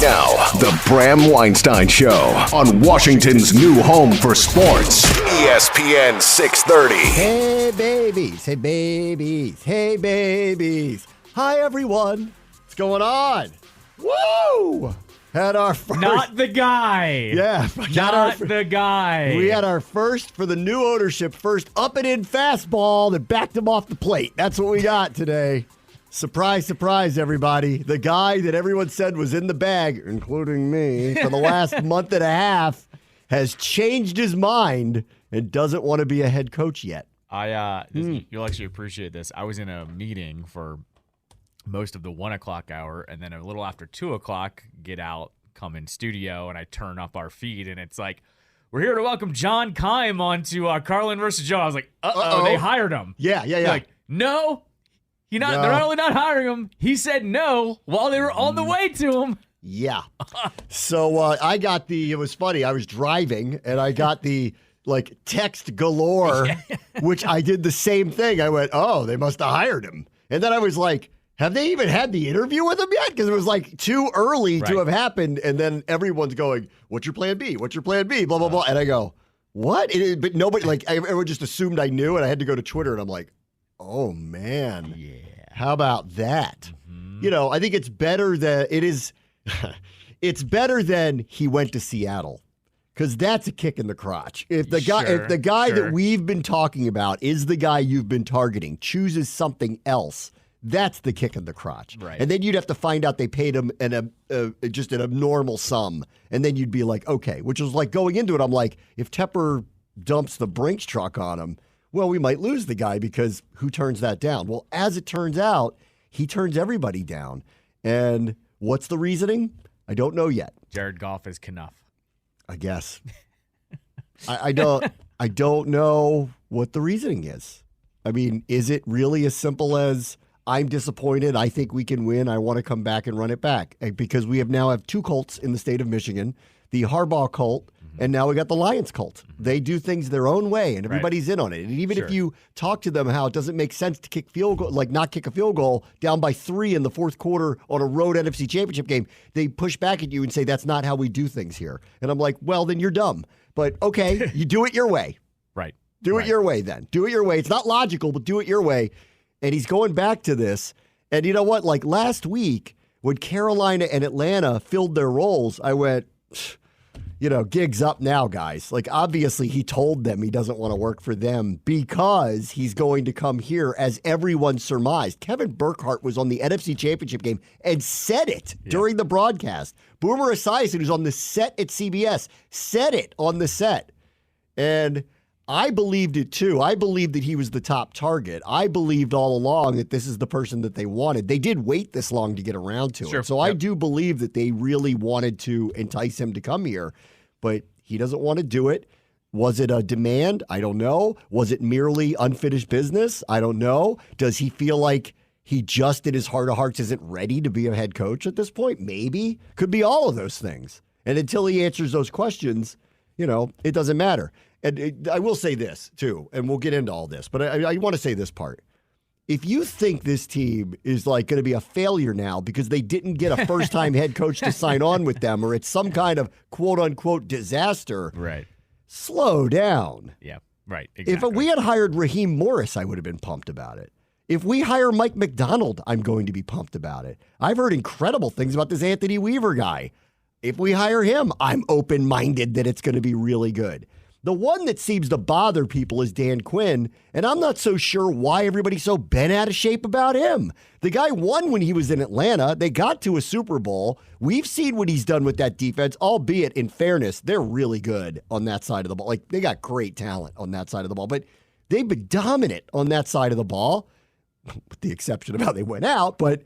Now, the Bram Weinstein Show on Washington's new home for sports, ESPN 630. Hey, babies. Hey, babies. Hey, babies. Hi, everyone. What's going on? Woo! Had our first. Not the guy. Yeah. Not the guy. We had our first, for the new ownership, first up and in fastball that backed him off the plate. That's what we got today. Surprise, surprise, everybody. The guy that everyone said was in the bag, including me, for the last month and a half, has changed his mind and doesn't want to be a head coach yet. You'll actually appreciate this. I was in a meeting for most of the 1 o'clock hour, and then a little after 2 o'clock, get out, come in studio, and I turn up our feed, and it's like, we're here to welcome John Keim onto Carlin versus Joe. I was like, uh-oh, they hired him. Yeah. Like, no. They're not only not hiring him, he said no while they were on the way to him. Yeah. So I got it was funny. I was driving and I got the text galore, which I did the same thing. I went, oh, they must have hired him. And then I was like, have they even had the interview with him yet? Because it was too early to have happened. And then everyone's going, what's your plan B? What's your plan B? Blah, blah, blah. And I go, what? But nobody, everyone just assumed I knew. And I had to go to Twitter and I'm like, oh, man. Yeah. How about that? Mm-hmm. I think it's better that it is. It's better than he went to Seattle, because that's a kick in the crotch. If the guy that we've been talking about is the guy you've been targeting, chooses something else, that's the kick in the crotch. Right. And then you'd have to find out they paid him just an abnormal sum, and then you'd be like, okay, which was like going into it. I'm like, if Tepper dumps the Brinks truck on him, well, we might lose the guy, because who turns that down? Well, as it turns out, he turns everybody down. And what's the reasoning? I don't know yet. Jared Goff is Knuff. I guess. I don't know what the reasoning is. I mean, is it really as simple as, I'm disappointed, I think we can win, I want to come back and run it back? Because we now have two cults in the state of Michigan, the Harbaugh cult, and now we got the Lions cult. They do things their own way, and everybody's in on it. And even if you talk to them how it doesn't make sense to kick field goal, not kick a field goal down by 3 in the fourth quarter on a road NFC Championship game, they push back at you and say, that's not how we do things here. And I'm like, well, then you're dumb. But okay, you do it your way. Right. Do it your way then. Do it your way. It's not logical, but do it your way. And he's going back to this. And you know what? Like last week, when Carolina and Atlanta filled their roles, I went, gig's up now, guys. Obviously, he told them he doesn't want to work for them because he's going to come here, as everyone surmised. Kevin Burkhardt was on the NFC Championship game and said it during the broadcast. Boomer Esiason, who's on the set at CBS, said it on the set. And I believed it, too. I believed that he was the top target. I believed all along that this is the person that they wanted. They did wait this long to get around to it. So I do believe that they really wanted to entice him to come here, but he doesn't want to do it. Was it a demand? I don't know. Was it merely unfinished business? I don't know. Does he feel like he just in his heart of hearts isn't ready to be a head coach at this point? Maybe. Could be all of those things. And until he answers those questions, it doesn't matter. And I will say this, too, and we'll get into all this, but I want to say this part. If you think this team is going to be a failure now because they didn't get a first-time head coach to sign on with them, or it's some kind of quote-unquote disaster, slow down. Yeah, right, exactly. If we had hired Raheem Morris, I would have been pumped about it. If we hire Mike McDonald, I'm going to be pumped about it. I've heard incredible things about this Anthony Weaver guy. If we hire him, I'm open-minded that it's going to be really good. The one that seems to bother people is Dan Quinn, and I'm not so sure why everybody's so bent out of shape about him. The guy won when he was in Atlanta. They got to a Super Bowl. We've seen what he's done with that defense, albeit, in fairness, they're really good on that side of the ball. They got great talent on that side of the ball, but they've been dominant on that side of the ball, with the exception of how they went out, but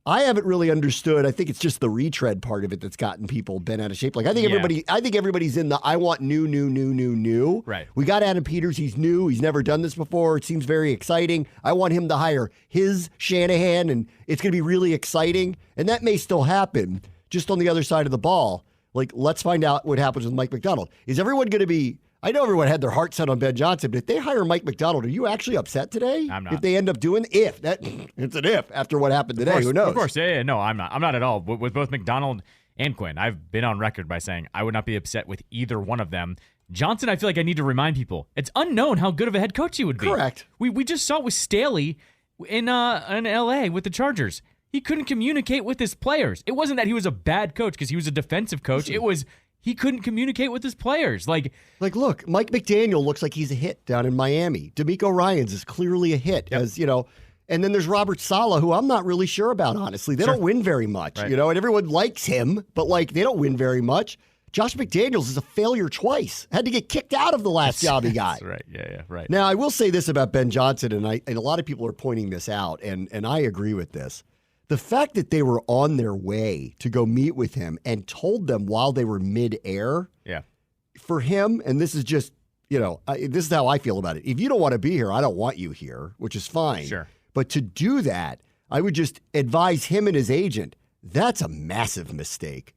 I haven't really understood. I think it's just the retread part of it that's gotten people bent out of shape. I think everybody's in the I want new. Right. We got Adam Peters. He's new. He's never done this before. It seems very exciting. I want him to hire his Shanahan, and it's going to be really exciting. And that may still happen just on the other side of the ball. Let's find out what happens with Mike McDonald. Is everyone going to be I know everyone had their heart set on Ben Johnson, but if they hire Mike McDonald, are you actually upset today? I'm not. If they end up doing it's an if after what happened today. Who knows? Of course, yeah, no, I'm not. I'm not at all. With both McDonald and Quinn. I've been on record by saying I would not be upset with either one of them. Johnson, I feel like I need to remind people, it's unknown how good of a head coach he would be. Correct. We just saw it with Staley in L.A. with the Chargers. He couldn't communicate with his players. It wasn't that he was a bad coach because he was a defensive coach. It was he couldn't communicate with his players. Like, look, Mike McDaniel looks like he's a hit down in Miami. D'Amico Ryans is clearly a hit, as you know. And then there's Robert Saleh, who I'm not really sure about, honestly. They don't win very much, and everyone likes him, but they don't win very much. Josh McDaniels is a failure twice. Had to get kicked out of the last job he got. That's right. Yeah, right. Now, I will say this about Ben Johnson, and a lot of people are pointing this out, and I agree with this. The fact that they were on their way to go meet with him and told them while they were midair, for him, and this is just, this is how I feel about it. If you don't want to be here, I don't want you here, which is fine. Sure. But to do that, I would just advise him and his agent, that's a massive mistake.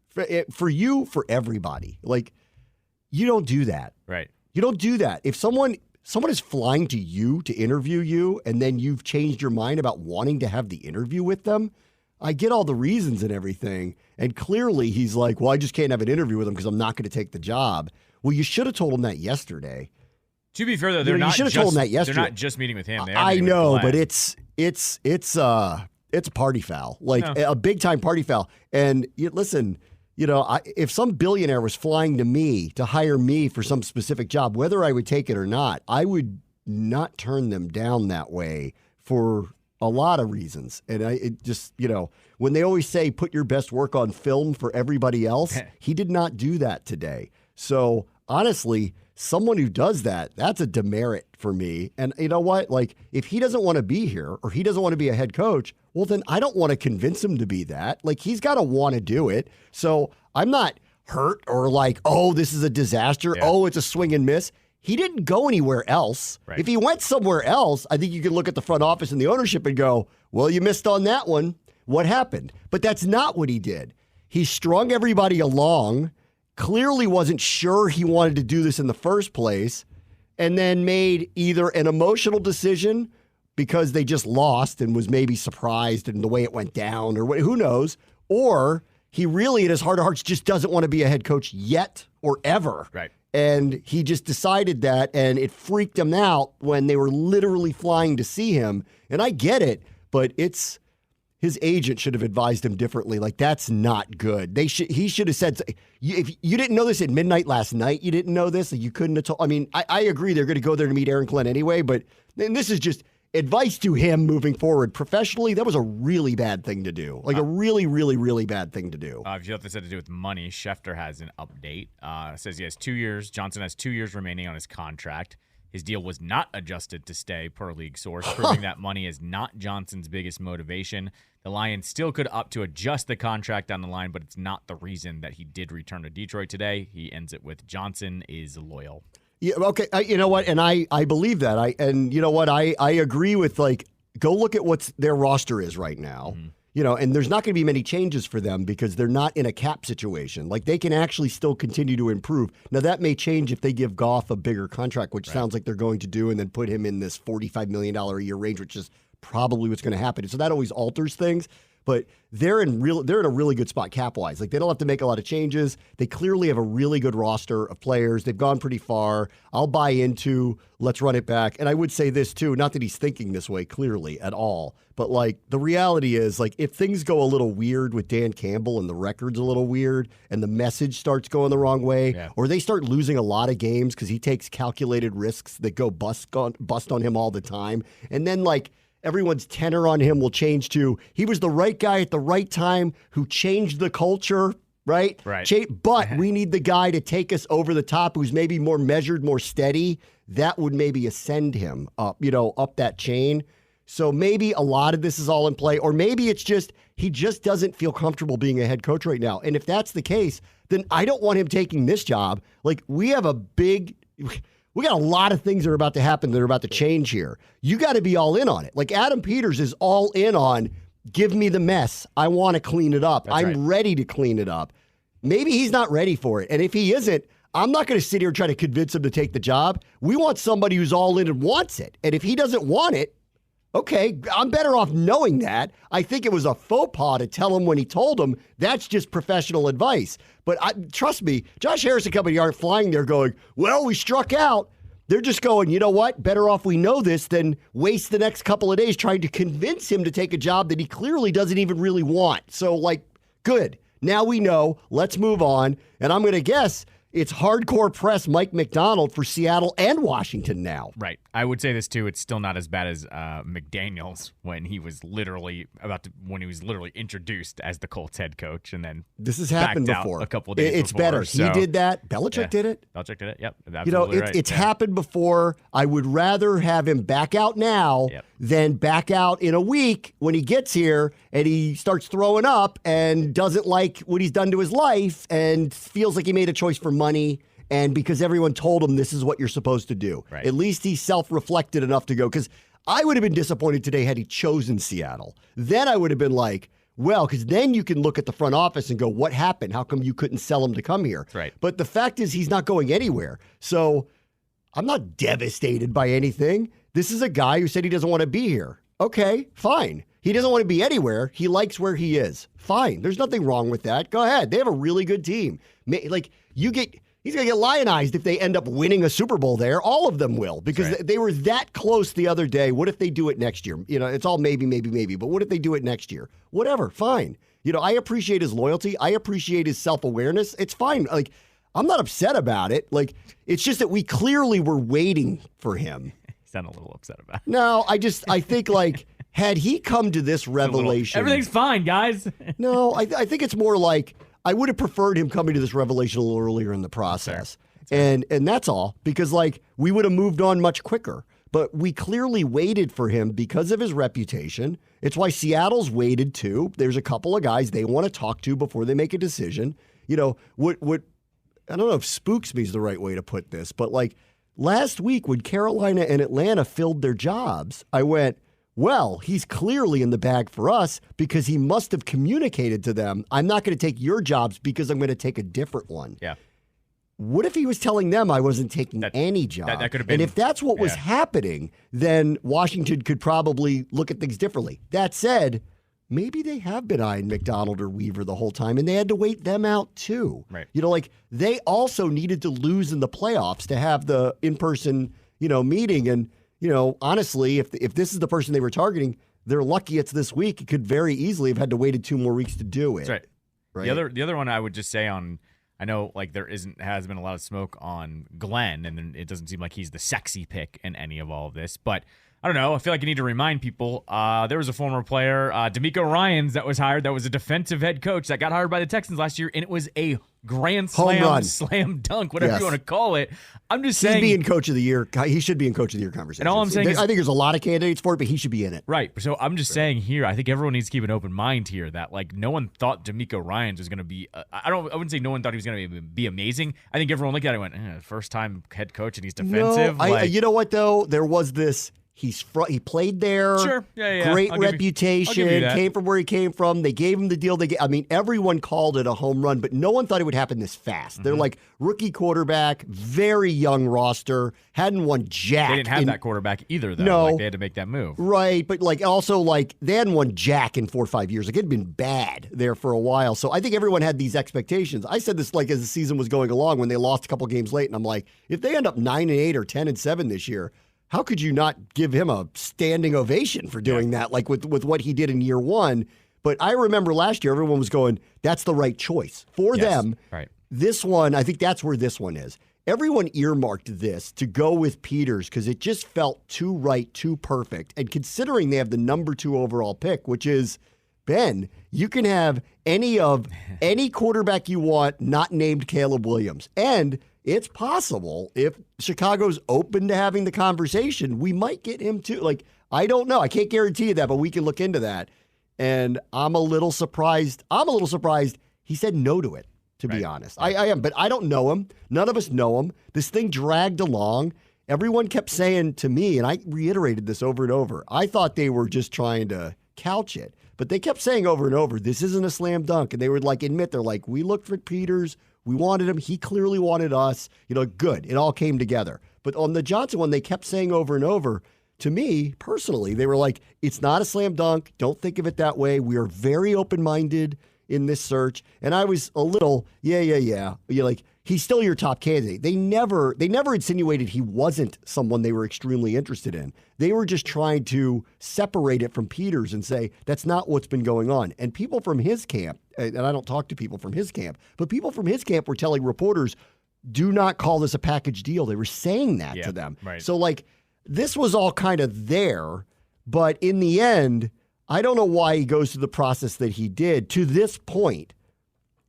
For you, for everybody. You don't do that. Right. You don't do that. If someone is flying to you to interview you and then you've changed your mind about wanting to have the interview with them, I get all the reasons and everything. And clearly he's like, well, I just can't have an interview with him because I'm not going to take the job. Well, you should have told him that yesterday. To be fair, though, they're not told him that yesterday. They're not just meeting with him. I know, but it's a party foul, a big time party foul. And listen, if some billionaire was flying to me to hire me for some specific job, whether I would take it or not, I would not turn them down that way for a lot of reasons. And when they always say put your best work on film for everybody else, he did not do that today. So honestly, someone who does that, that's a demerit for me. And you know what? If he doesn't want to be here or he doesn't want to be a head coach, well, then I don't want to convince him to be that. He's got to want to do it. So I'm not hurt or oh, this is a disaster. Yeah. Oh, it's a swing and miss. He didn't go anywhere else. Right. If he went somewhere else, I think you can look at the front office and the ownership and go, well, you missed on that one. What happened? But that's not what he did. He strung everybody along, clearly wasn't sure he wanted to do this in the first place, and then made either an emotional decision because they just lost and was maybe surprised in the way it went down or who knows, or he really in his heart of hearts just doesn't want to be a head coach yet or ever. Right. And he just decided that, and it freaked him out when they were literally flying to see him. And I get it, but his agent should have advised him differently. That's not good. He should have said, if you didn't know this at midnight last night, you didn't know this, you couldn't have told. I mean, I agree they're going to go there to meet Aaron Glenn anyway, but then this is just advice to him moving forward. Professionally, that was a really bad thing to do. A really, really, really bad thing to do. If you have this had to do with money, Schefter has an update. Says he has 2 years. Johnson has 2 years remaining on his contract. His deal was not adjusted to stay, per league source, proving that money is not Johnson's biggest motivation. The Lions still could opt to adjust the contract down the line, but it's not the reason that he did return to Detroit today. He ends it with Johnson is loyal. Yeah, okay. You know what? And I believe that. And you know what? I agree with go look at what their roster is right now. Mm-hmm. And there's not going to be many changes for them because they're not in a cap situation. They can actually still continue to improve. Now, that may change if they give Goff a bigger contract, which sounds like they're going to do, and then put him in this $45 million a year range, which is probably what's going to happen. So that always alters things. But they're in a really good spot cap-wise. They don't have to make a lot of changes. They clearly have a really good roster of players. They've gone pretty far. I'll buy into let's run it back. And I would say this, too, not that he's thinking this way clearly at all, but the reality is, if things go a little weird with Dan Campbell and the record's a little weird and the message starts going the wrong way, or they start losing a lot of games because he takes calculated risks that go bust on him all the time, and then, everyone's tenor on him will change to he was the right guy at the right time who changed the culture, right? Right. But we need the guy to take us over the top who's maybe more measured, more steady. That would maybe ascend him up, up that chain. So maybe a lot of this is all in play, or maybe it's just he just doesn't feel comfortable being a head coach right now. And if that's the case, then I don't want him taking this job. We have we got a lot of things that are about to happen that are about to change here. You got to be all in on it. Adam Peters is all in on, give me the mess. I want to clean it up. I'm ready to clean it up. Maybe he's not ready for it. And if he isn't, I'm not going to sit here and try to convince him to take the job. We want somebody who's all in and wants it. And if he doesn't want it, Okay, I'm better off knowing that. I think it was a faux pas to tell him when he told him. That's just professional advice. But trust me, Josh Harris and company aren't flying there going, well, we struck out. They're just going, you know what? Better off we know this than waste the next couple of days trying to convince him to take a job that he clearly doesn't even really want. So, good. Now we know. Let's move on. And I'm going to guess it's hardcore press Mike McDonald for Seattle and Washington now. Right. I would say this too. It's still not as bad as McDaniels when he was literally introduced as the Colts head coach, and then this has happened backed before. Out a couple of days it's before. better. So, he did that. Belichick did it. Belichick did it. Yep. Absolutely right. It's happened before. I would rather have him back out now than back out in a week when he gets here and he starts throwing up and doesn't like what he's done to his life and feels like he made a choice for money. And because everyone told him this is what you're supposed to do. Right. At least he's self-reflected enough to go. Because I would have been disappointed today had he chosen Seattle. Then I would have been like, well, because then you can look at the front office and go, what happened? How come you couldn't sell him to come here? Right. But the fact is he's not going anywhere. So I'm not devastated by anything. This is a guy who said he doesn't want to be here. Okay, fine. He doesn't want to be anywhere. He likes where he is. Fine. There's nothing wrong with that. Go ahead. They have a really good team. He's going to get lionized if they end up winning a Super Bowl there. All of them will, because they were that close the other day. What if they do it next year? It's all maybe. But what if they do it next year? Whatever, fine. I appreciate his loyalty. I appreciate his self-awareness. It's fine. I'm not upset about it. It's just that we clearly were waiting for him. You sound a little upset about it. No, I think had he come to this revelation. Everything's fine, guys. No, I think it's more like, I would have preferred him coming to this revelation a little earlier in the process. And that's all, because we would have moved on much quicker. But we clearly waited for him because of his reputation. It's why Seattle's waited too. There's a couple of guys they want to talk to before they make a decision. What I don't know if spooks me is the right way to put this, but last week when Carolina and Atlanta filled their jobs, I went, well, he's clearly in the bag for us because he must have communicated to them, I'm not going to take your jobs because I'm going to take a different one. Yeah. What if he was telling them I wasn't taking any job? That could have been. And if that's what was happening, then Washington could probably look at things differently. That said, maybe they have been eyeing McDonald or Weaver the whole time, and they had to wait them out too. Right. They also needed to lose in the playoffs to have the in-person, meeting. And honestly, if this is the person they were targeting, they're lucky it's this week. It could very easily have had to wait 2 more weeks to do it. That's right. Right. The other one I would just say I know has been a lot of smoke on Glenn, and it doesn't seem like he's the sexy pick in any of all of this, but I don't know. I feel like I need to remind people. There was a former player, D'Amico Ryans, that was hired. That was a defensive head coach that got hired by the Texans last year, and it was a grand slam dunk, whatever you want to call it. I'm just saying. He'd be in Coach of the Year. He should be in Coach of the Year conversation. And all I'm saying is, I think there's a lot of candidates for it, but he should be in it. Right. So I'm just saying here, I think everyone needs to keep an open mind here that no one thought D'Amico Ryans was going to be. I wouldn't say no one thought he was going to be amazing. I think everyone looked at it and went, first time head coach and he's defensive. No, you know what though? There was this. He played there. Sure. Yeah. Great reputation. Came from where he came from. They gave him the deal. Everyone called it a home run, but no one thought it would happen this fast. Mm-hmm. They're rookie quarterback, very young roster, hadn't won jack. They didn't have that quarterback either, though. No. They had to make that move. Right, but also they hadn't won jack in 4 or 5 years. It had been bad there for a while. So I think everyone had these expectations. I said this as the season was going along when they lost a couple games late, and I'm like, if they end up 9-8 or 10-7 this year, how could you not give him a standing ovation for doing that, with what he did in year one? But I remember last year, everyone was going, that's the right choice for them. Right. This one, I think that's where this one is. Everyone earmarked this to go with Peters because it just felt too right, too perfect. And considering they have the number 2 overall pick, which is, Ben, you can have any quarterback you want not named Caleb Williams. And it's possible if Chicago's open to having the conversation, we might get him too. I don't know. I can't guarantee you that, but we can look into that. And I'm a little surprised. He said no to it, to be honest. I am, but I don't know him. None of us know him. This thing dragged along. Everyone kept saying to me, and I reiterated this over and over, I thought they were just trying to couch it. But they kept saying over and over, this isn't a slam dunk. And they would admit, they're we looked for Peters. We wanted him. He clearly wanted us. Good. It all came together. But on the Johnson one, they kept saying over and over, to me personally, they were like, it's not a slam dunk. Don't think of it that way. We are very open-minded in this search. And I was a little, yeah. You're like, he's still your top candidate. They never insinuated he wasn't someone they were extremely interested in. They were just trying to separate it from Peters and say, that's not what's been going on. And people from his camp, and I don't talk to people from his camp, but people from his camp were telling reporters, do not call this a package deal. They were saying that to them. Right. So, like, this was all kind of there, but in the end, I don't know why he goes through the process that he did to this point.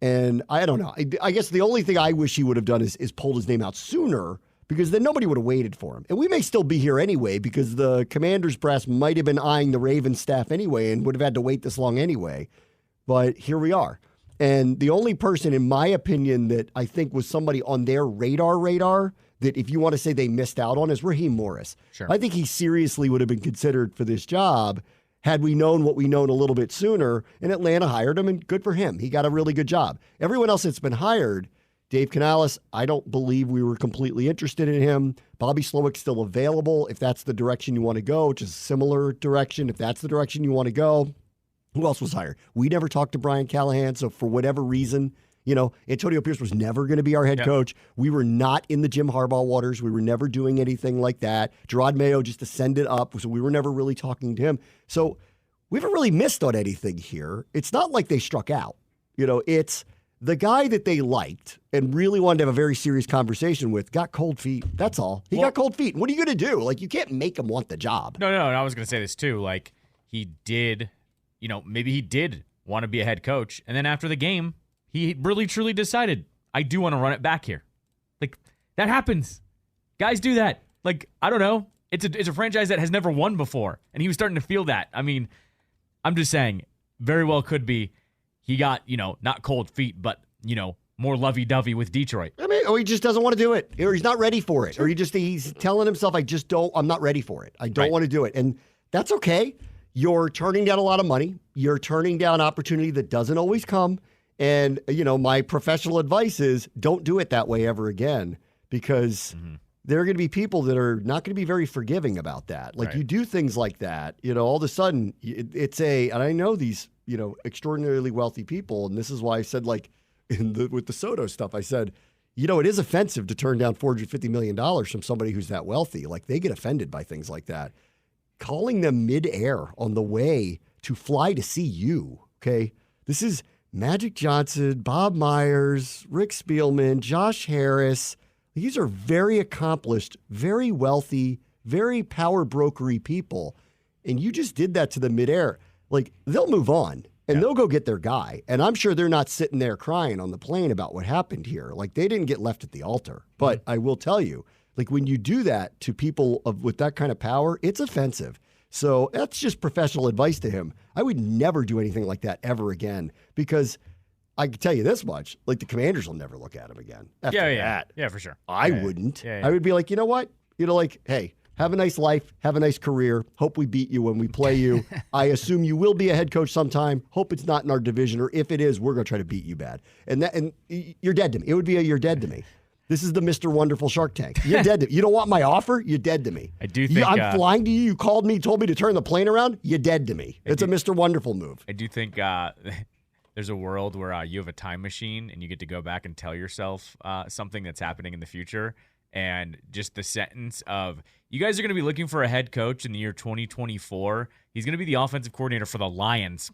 And I don't know. I guess the only thing I wish he would have done is pulled his name out sooner, because then nobody would have waited for him. And we may still be here anyway, because the Commanders brass might have been eyeing the Ravens staff anyway and would have had to wait this long anyway. But here we are. And the only person, in my opinion, that I think was somebody on their radar that if you want to say they missed out on is Raheem Morris. Sure. I think he seriously would have been considered for this job had we known what we known a little bit sooner, and Atlanta hired him, and good for him. He got a really good job. Everyone else that's been hired, Dave Canales, I don't believe we were completely interested in him. Bobby Slowick's still available if that's the direction you want to go, which is a similar direction. If that's the direction you want to go, who else was hired? We never talked to Brian Callahan, so for whatever reason, Antonio Pierce was never going to be our head coach. We were not in the Jim Harbaugh waters. We were never doing anything like that. Gerard Mayo just ascended up, so we were never really talking to him. So we haven't really missed on anything here. It's not like they struck out. It's the guy that they liked and really wanted to have a very serious conversation with got cold feet. That's all. He got cold feet. What are you going to do? Like, you can't make him want the job. No, and I was going to say this too. Like, he did, maybe he did want to be a head coach, and then after the game, he really, truly decided, I do want to run it back here. Like, that happens. Guys do that. Like, I don't know. It's a franchise that has never won before, and he was starting to feel that. I mean, I'm just saying, very well could be he got, not cold feet, but, more lovey-dovey with Detroit. I mean, or he just doesn't want to do it, or he's not ready for it, or he's telling himself, I'm not ready for it. I don't want to do it. And that's okay. You're turning down a lot of money. You're turning down opportunity that doesn't always come. And, my professional advice is don't do it that way ever again, because there are going to be people that are not going to be very forgiving about that. Like, you do things like that, all of a sudden and I know these, extraordinarily wealthy people. And this is why I said, like, with the Soto stuff, I said, it is offensive to turn down $450 million from somebody who's that wealthy. Like, they get offended by things like that. Calling them midair on the way to fly to see you. Okay. This is Magic Johnson, Bob Myers, Rick Spielman, Josh Harris. These are very accomplished, very wealthy, very power brokery people. And you just did that to them midair. Like, they'll move on and they'll go get their guy. And I'm sure they're not sitting there crying on the plane about what happened here. Like, they didn't get left at the altar. But I will tell you, like, when you do that to people with that kind of power, it's offensive. So that's just professional advice to him. I would never do anything like that ever again, because I can tell you this much, like, the Commanders will never look at him again after that. Yeah, for sure. I wouldn't. I would be like, you know what? Like, hey, have a nice life, have a nice career. Hope we beat you when we play you. I assume you will be a head coach sometime. Hope it's not in our division, or if it is, we're going to try to beat you bad. And you're dead to me. It would be you're dead to me. This is the Mr. Wonderful Shark Tank. You're dead to me. You don't want my offer? You're dead to me. I do think I'm flying to you. You called me, told me to turn the plane around. You're dead to me. It's a Mr. Wonderful move. I do think there's a world where you have a time machine and you get to go back and tell yourself something that's happening in the future. And just the sentence of, you guys are going to be looking for a head coach in the year 2024. He's going to be the offensive coordinator for the Lions.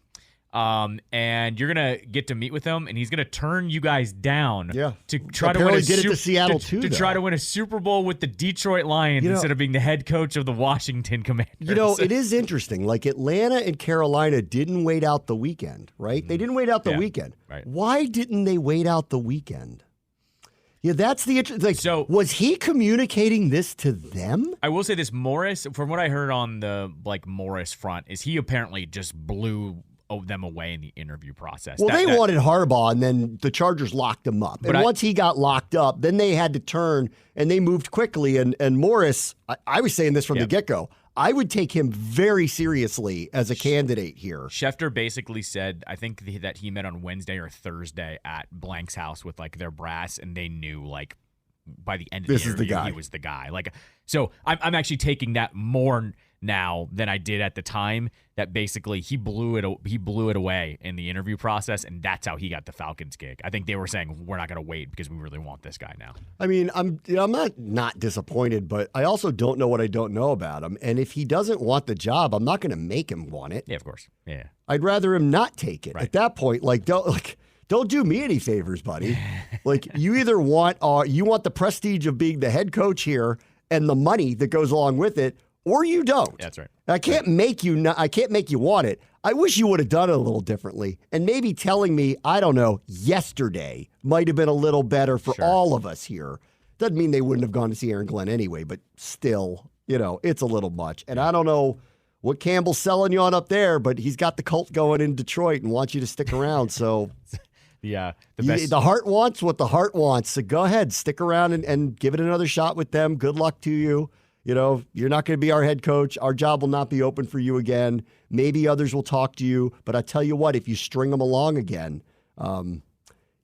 And you're going to get to meet with him, and he's going to turn you guys down to try to win try to win a Super Bowl with the Detroit Lions instead of being the head coach of the Washington Commanders. It is interesting. Like, Atlanta and Carolina didn't wait out the weekend, right? They didn't wait out the weekend. Right. Why didn't they wait out the weekend? Yeah, that's the interesting. Like, so, was he communicating this to them? I will say this, Morris, from what I heard on the Morris front, is he apparently just blew them away in the interview process. Well, they wanted Harbaugh, and then the Chargers locked him up. And once he got locked up, then they had to turn, and they moved quickly. And Morris, I was saying this from the get-go, I would take him very seriously as a candidate here. Schefter basically said, I think that he met on Wednesday or Thursday at Blank's house with their brass, and they knew by the end of the interview he was the guy. So I'm actually taking that more now than I did at the time. That basically he blew it away in the interview process, and that's how he got the Falcons gig. I think they were saying we're not going to wait because we really want this guy now. I mean, I'm not disappointed, but I also don't know what I don't know about him. And if he doesn't want the job, I'm not going to make him want it. Yeah, of course. Yeah. I'd rather him not take it. Right. At that point, don't do me any favors, buddy. You either want the prestige of being the head coach here and the money that goes along with it, or you don't. That's right. I can't make you want it. I wish you would have done it a little differently. And maybe telling me, I don't know, yesterday might have been a little better for all of us here. Doesn't mean they wouldn't have gone to see Aaron Glenn anyway, but still, it's a little much. And I don't know what Campbell's selling you on up there, but he's got the cult going in Detroit and wants you to stick around. So yeah, the heart wants what the heart wants. So go ahead, stick around and give it another shot with them. Good luck to you. You're not going to be our head coach. Our job will not be open for you again. Maybe others will talk to you. But I tell you what, if you string them along again,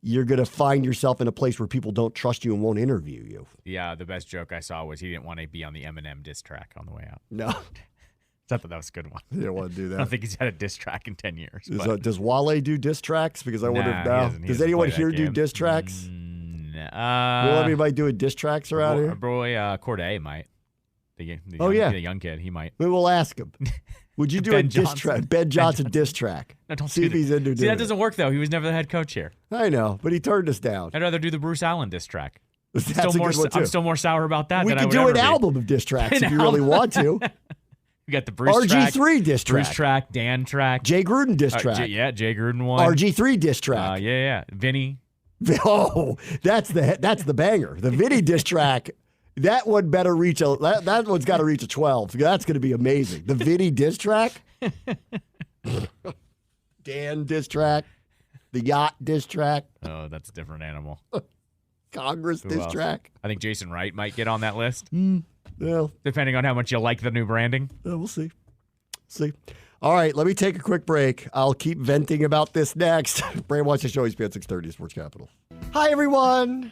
you're going to find yourself in a place where people don't trust you and won't interview you. Yeah, the best joke I saw was he didn't want to be on the Eminem diss track on the way out. No. I thought that was a good one. He didn't want to do that. I don't think he's had a diss track in 10 years. Does Wale do diss tracks? Because I wonder now. Does anyone here do diss tracks? Will anybody doing diss tracks around here? Boy, Corday might. The young kid, he might. Maybe we'll ask him. Would you do a diss track? Ben Johnson diss track. No, don't see if he's into doing it. That doesn't work, though. He was never the head coach here. I know, but he turned us down. I'd rather do the Bruce Allen diss track. That's a good one, too. I'm still more sour about that we than I would could do ever an be. album of diss tracks if you really want to. We got the Bruce track. RG3 diss track. Bruce track, Dan track. Jay Gruden diss track. Jay Gruden one. RG3 diss track. Vinny. Oh, that's the banger. The Vinny diss track. That one better reach that one's got to reach a 12. That's going to be amazing. The Vinny diss track. Dan diss track. The yacht diss track. Oh, that's a different animal. Congress diss track. I think Jason Wright might get on that list. Well, depending on how much you like the new branding. We'll see. All right, let me take a quick break. I'll keep venting about this next. Bram watch the show. He's at 6:30 Sports Capital. Hi, everyone.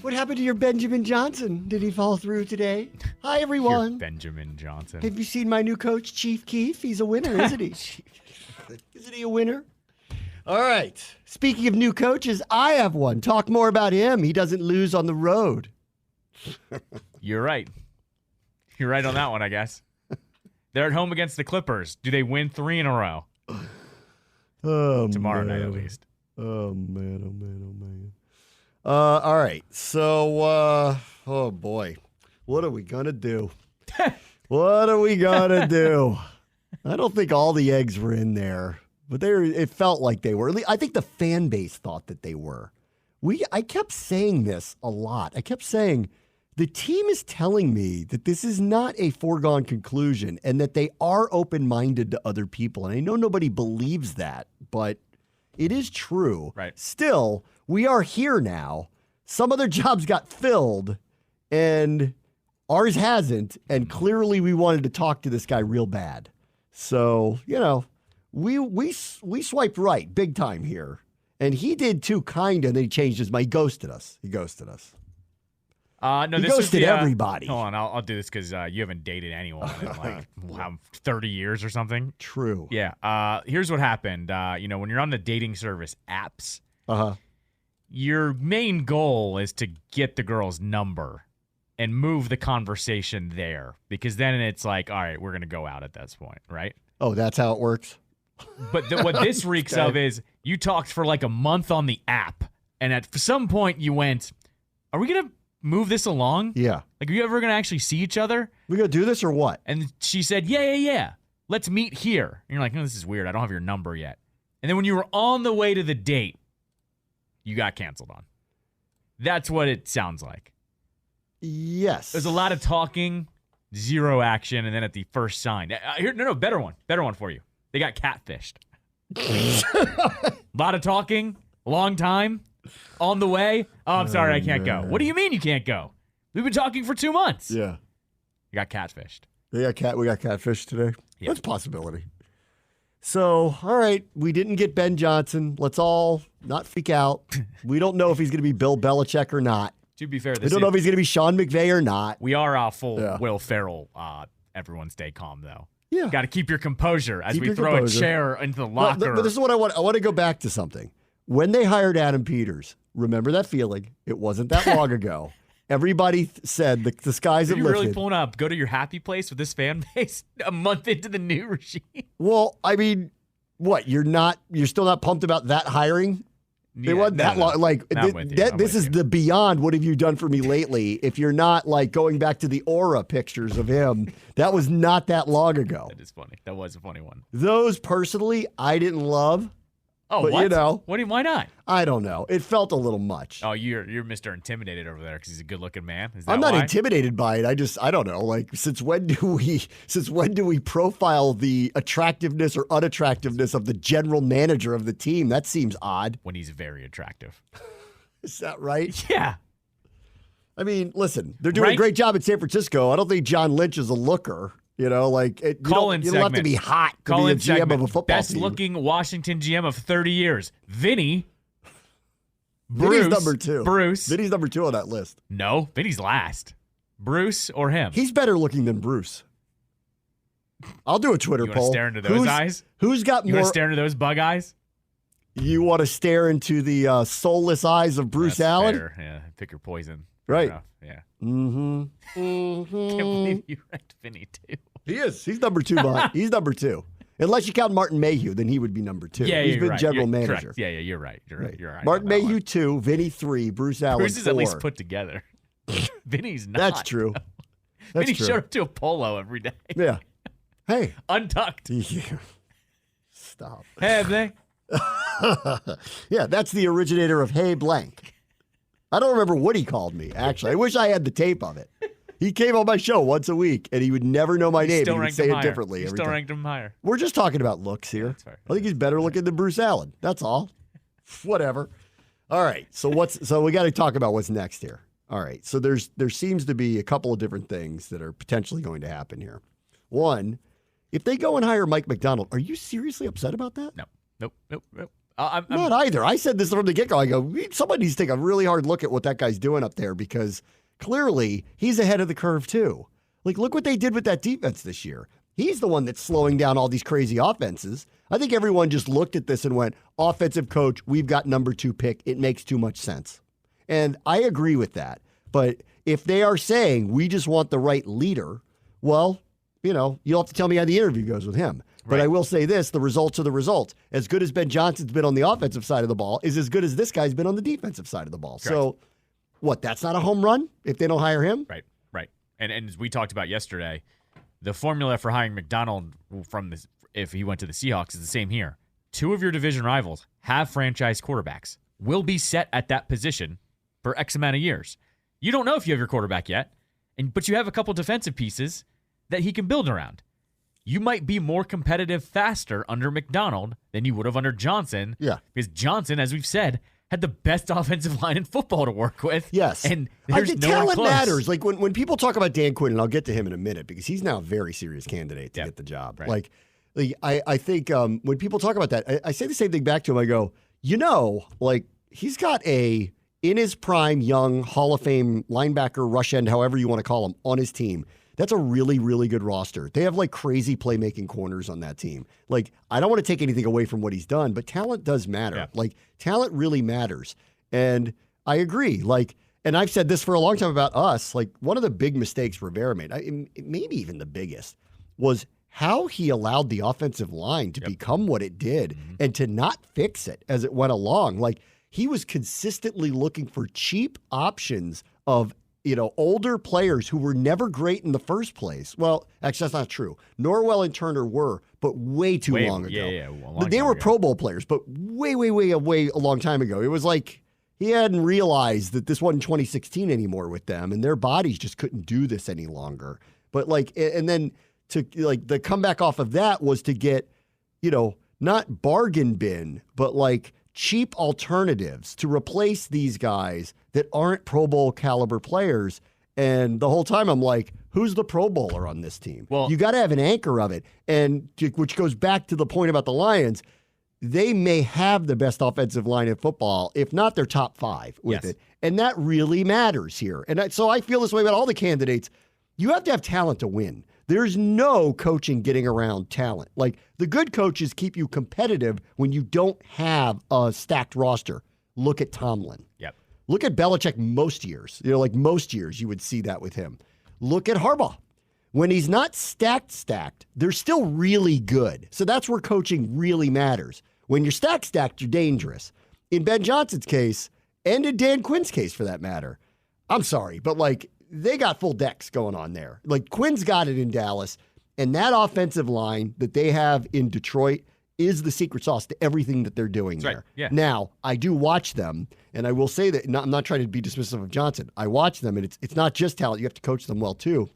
What happened to your Benjamin Johnson? Did he fall through today? Hi, everyone. Your Benjamin Johnson. Have you seen my new coach, Chief Keefe? He's a winner, isn't he? Isn't he a winner? All right. Speaking of new coaches, I have one. Talk more about him. He doesn't lose on the road. You're right. You're right on that one, I guess. They're at home against the Clippers. Do they win 3 in a row? Tomorrow night, at least. Oh, man. All right. So, oh, boy. What are we going to do? What are we going to do? I don't think all the eggs were in there, but it felt like they were. I think the fan base thought that they were. I kept saying this a lot. I kept saying, the team is telling me that this is not a foregone conclusion and that they are open-minded to other people. And I know nobody believes that, but it is true. Right. Still, we are here now. Some other jobs got filled and ours hasn't. And clearly we wanted to talk to this guy real bad. So, we swiped right big time here. And he did too, kind of, and then he changed his mind. He ghosted us. No, he this ghosted is everybody. Hold on, I'll do this because you haven't dated anyone in 30 years or something. True. Yeah. Here's what happened. When you're on the dating service apps, your main goal is to get the girl's number and move the conversation there, because then it's like, all right, we're gonna go out at this point, right? Oh, that's how it works. But what this reeks of is you talked for like a month on the app, and at some point you went, "Are we gonna move this along? Yeah. Like, are you ever going to actually see each other? We going to do this or what?" And she said, yeah. Let's meet here. And you're like, "No, this is weird. I don't have your number yet." And then when you were on the way to the date, you got canceled on. That's what it sounds like. Yes. There's a lot of talking, zero action, and then at the first sign. Better one for you. They got catfished. A lot of talking, long time. On the way, I'm sorry, I can't go. What do you mean you can't go? We've been talking for 2 months. Yeah. You got catfished. We got catfished today. Yeah. That's a possibility. So, all right, we didn't get Ben Johnson. Let's all not freak out. We don't know if he's going to be Bill Belichick or not. To be fair, we don't know if he's going to be Sean McVay or not. We are full Will Ferrell everyone stay calm, though. Yeah. Got to keep your composure as Keep we your throw composure. a chair into the locker. But this is what I want. I want to go back to something. When they hired Adam Peters, remember that feeling? It wasn't that long ago. Everybody said the skies Are have you lifted. really pulling up? Go to your happy place with this fan base a month into the new regime. Well, I mean, what? You're still not pumped about that hiring? It wasn't that long. Like I'm with you. this is the beyond. What have you done for me lately? If you're not like going back to the aura pictures of him, that was not that long ago. That is funny. That was a funny one. Those personally, I didn't love. Oh, but what? you know, Why not? I don't know. It felt a little much. Oh, you're Mr. Intimidated over there because he's a good-looking man. Is that I'm not why? intimidated by it. I don't know. Like, since when do we profile the attractiveness or unattractiveness of the general manager of the team? That seems odd. When he's very attractive. Is that right? Yeah. I mean, listen, they're doing a great job in San Francisco. I don't think John Lynch is a looker. You know, like you don't have to be hot to be a GM of a football Best team. looking Washington GM of 30 years. Vinny's number 2. Bruce. Vinny's number 2 on that list. No, Vinny's last. Bruce or him? He's better looking than Bruce. I'll do a Twitter You want poll. to stare into those eyes? Who's got You more? want to stare into those bug eyes? You want to stare into the soulless eyes of Bruce That's Allen? fair. Yeah, pick your poison. Right. Fair enough. Yeah. Mm-hmm. Can't believe you ranked Vinny too. He is. He's number 2. He's number 2. Unless you count Martin Mayhew, then he would be number 2. Yeah, He's you're been right. general You're manager. correct. Yeah, you're right. You're right. Martin on that Mayhew one. 2, Vinny 3, Bruce Allen Bruce is 4. at least put together. Vinny's not. That's true. That's Vinny true. showed up to a polo every day. Yeah. Hey. Untucked. Stop. Hey, Vinny. Yeah, that's the originator of Hey Blank. I don't remember what he called me, actually. I wish I had the tape of it. He came on my show once a week, and he would never know my name. He would say it differently every time. Ranked him higher. We're just talking about looks here. That's fair. I think he's better looking than Bruce Allen. That's all. Whatever. All right. So we got to talk about what's next here. All right. So there seems to be a couple of different things that are potentially going to happen here. One, if they go and hire Mike McDonald, are you seriously upset about that? No. Nope. I'm Not either. I said this from the get-go. I go, somebody needs to take a really hard look at what that guy's doing up there because clearly he's ahead of the curve too. Like, look what they did with that defense this year. He's the one that's slowing down all these crazy offenses. I think everyone just looked at this and went, offensive coach, we've got number 2 pick. It makes too much sense. And I agree with that. But if they are saying we just want the right leader, well, you'll have to tell me how the interview goes with him. But Right. I will say this, the results are the results. As good as Ben Johnson's been on the offensive side of the ball is as good as this guy's been on the defensive side of the ball. Correct. So, what, that's not a home run if they don't hire him? Right. And as we talked about yesterday, the formula for hiring McDonald if he went to the Seahawks is the same here. 2 of your division rivals have franchise quarterbacks, will be set at that position for X amount of years. You don't know if you have your quarterback yet, but you have a couple defensive pieces that he can build around. You might be more competitive faster under McDonald than you would have under Johnson. Yeah. Because Johnson, as we've said, had the best offensive line in football to work with. Yes. And I there's think no one talent close. matters. Like when people talk about Dan Quinn, and I'll get to him in a minute because he's now a very serious candidate to get the job. Right. I think when people talk about that, I say the same thing back to him. I go, he's got in his prime, young Hall of Fame linebacker, rush end, however you want to call him, on his team. That's a really, really good roster. They have crazy playmaking corners on that team. I don't want to take anything away from what he's done, but talent does matter. Yeah. Talent really matters. And I agree. And I've said this for a long time about us. One of the big mistakes Rivera made, maybe even the biggest, was how he allowed the offensive line to become what it did and to not fix it as it went along. He was consistently looking for cheap options of older players who were never great in the first place. Well, actually, that's not true. Norwell and Turner were, but way too long ago. Yeah, a long They time were ago. Pro Bowl players, but way a long time ago. It was he hadn't realized that this wasn't 2016 anymore with them, and their bodies just couldn't do this any longer. But and then to the comeback off of that was to get, not bargain bin, but cheap alternatives to replace these guys that aren't Pro Bowl caliber players. And the whole time I'm like, who's the Pro Bowler on this team? Well, you got to have an anchor of it. And which goes back to the point about the Lions. They may have the best offensive line in football, if not their top 5 with it. And that really matters here. And so I feel this way about all the candidates. You have to have talent to win. There's no coaching getting around talent. Like, the good coaches keep you competitive when you don't have a stacked roster. Look at Tomlin. Yep. Look at Belichick most years. Like most years, you would see that with him. Look at Harbaugh. When he's not stacked, they're still really good. So that's where coaching really matters. When you're stacked, you're dangerous. In Ben Johnson's case, and in Dan Quinn's case for that matter, I'm sorry, but like, they got full decks going on there. Like, Quinn's got it in Dallas, and that offensive line that they have in Detroit is the secret sauce to everything that they're doing there. Right. Yeah. Now, I do watch them, and I will say that I'm not trying to be dismissive of Johnson. I watch them, and it's not just talent. You have to coach them well, too.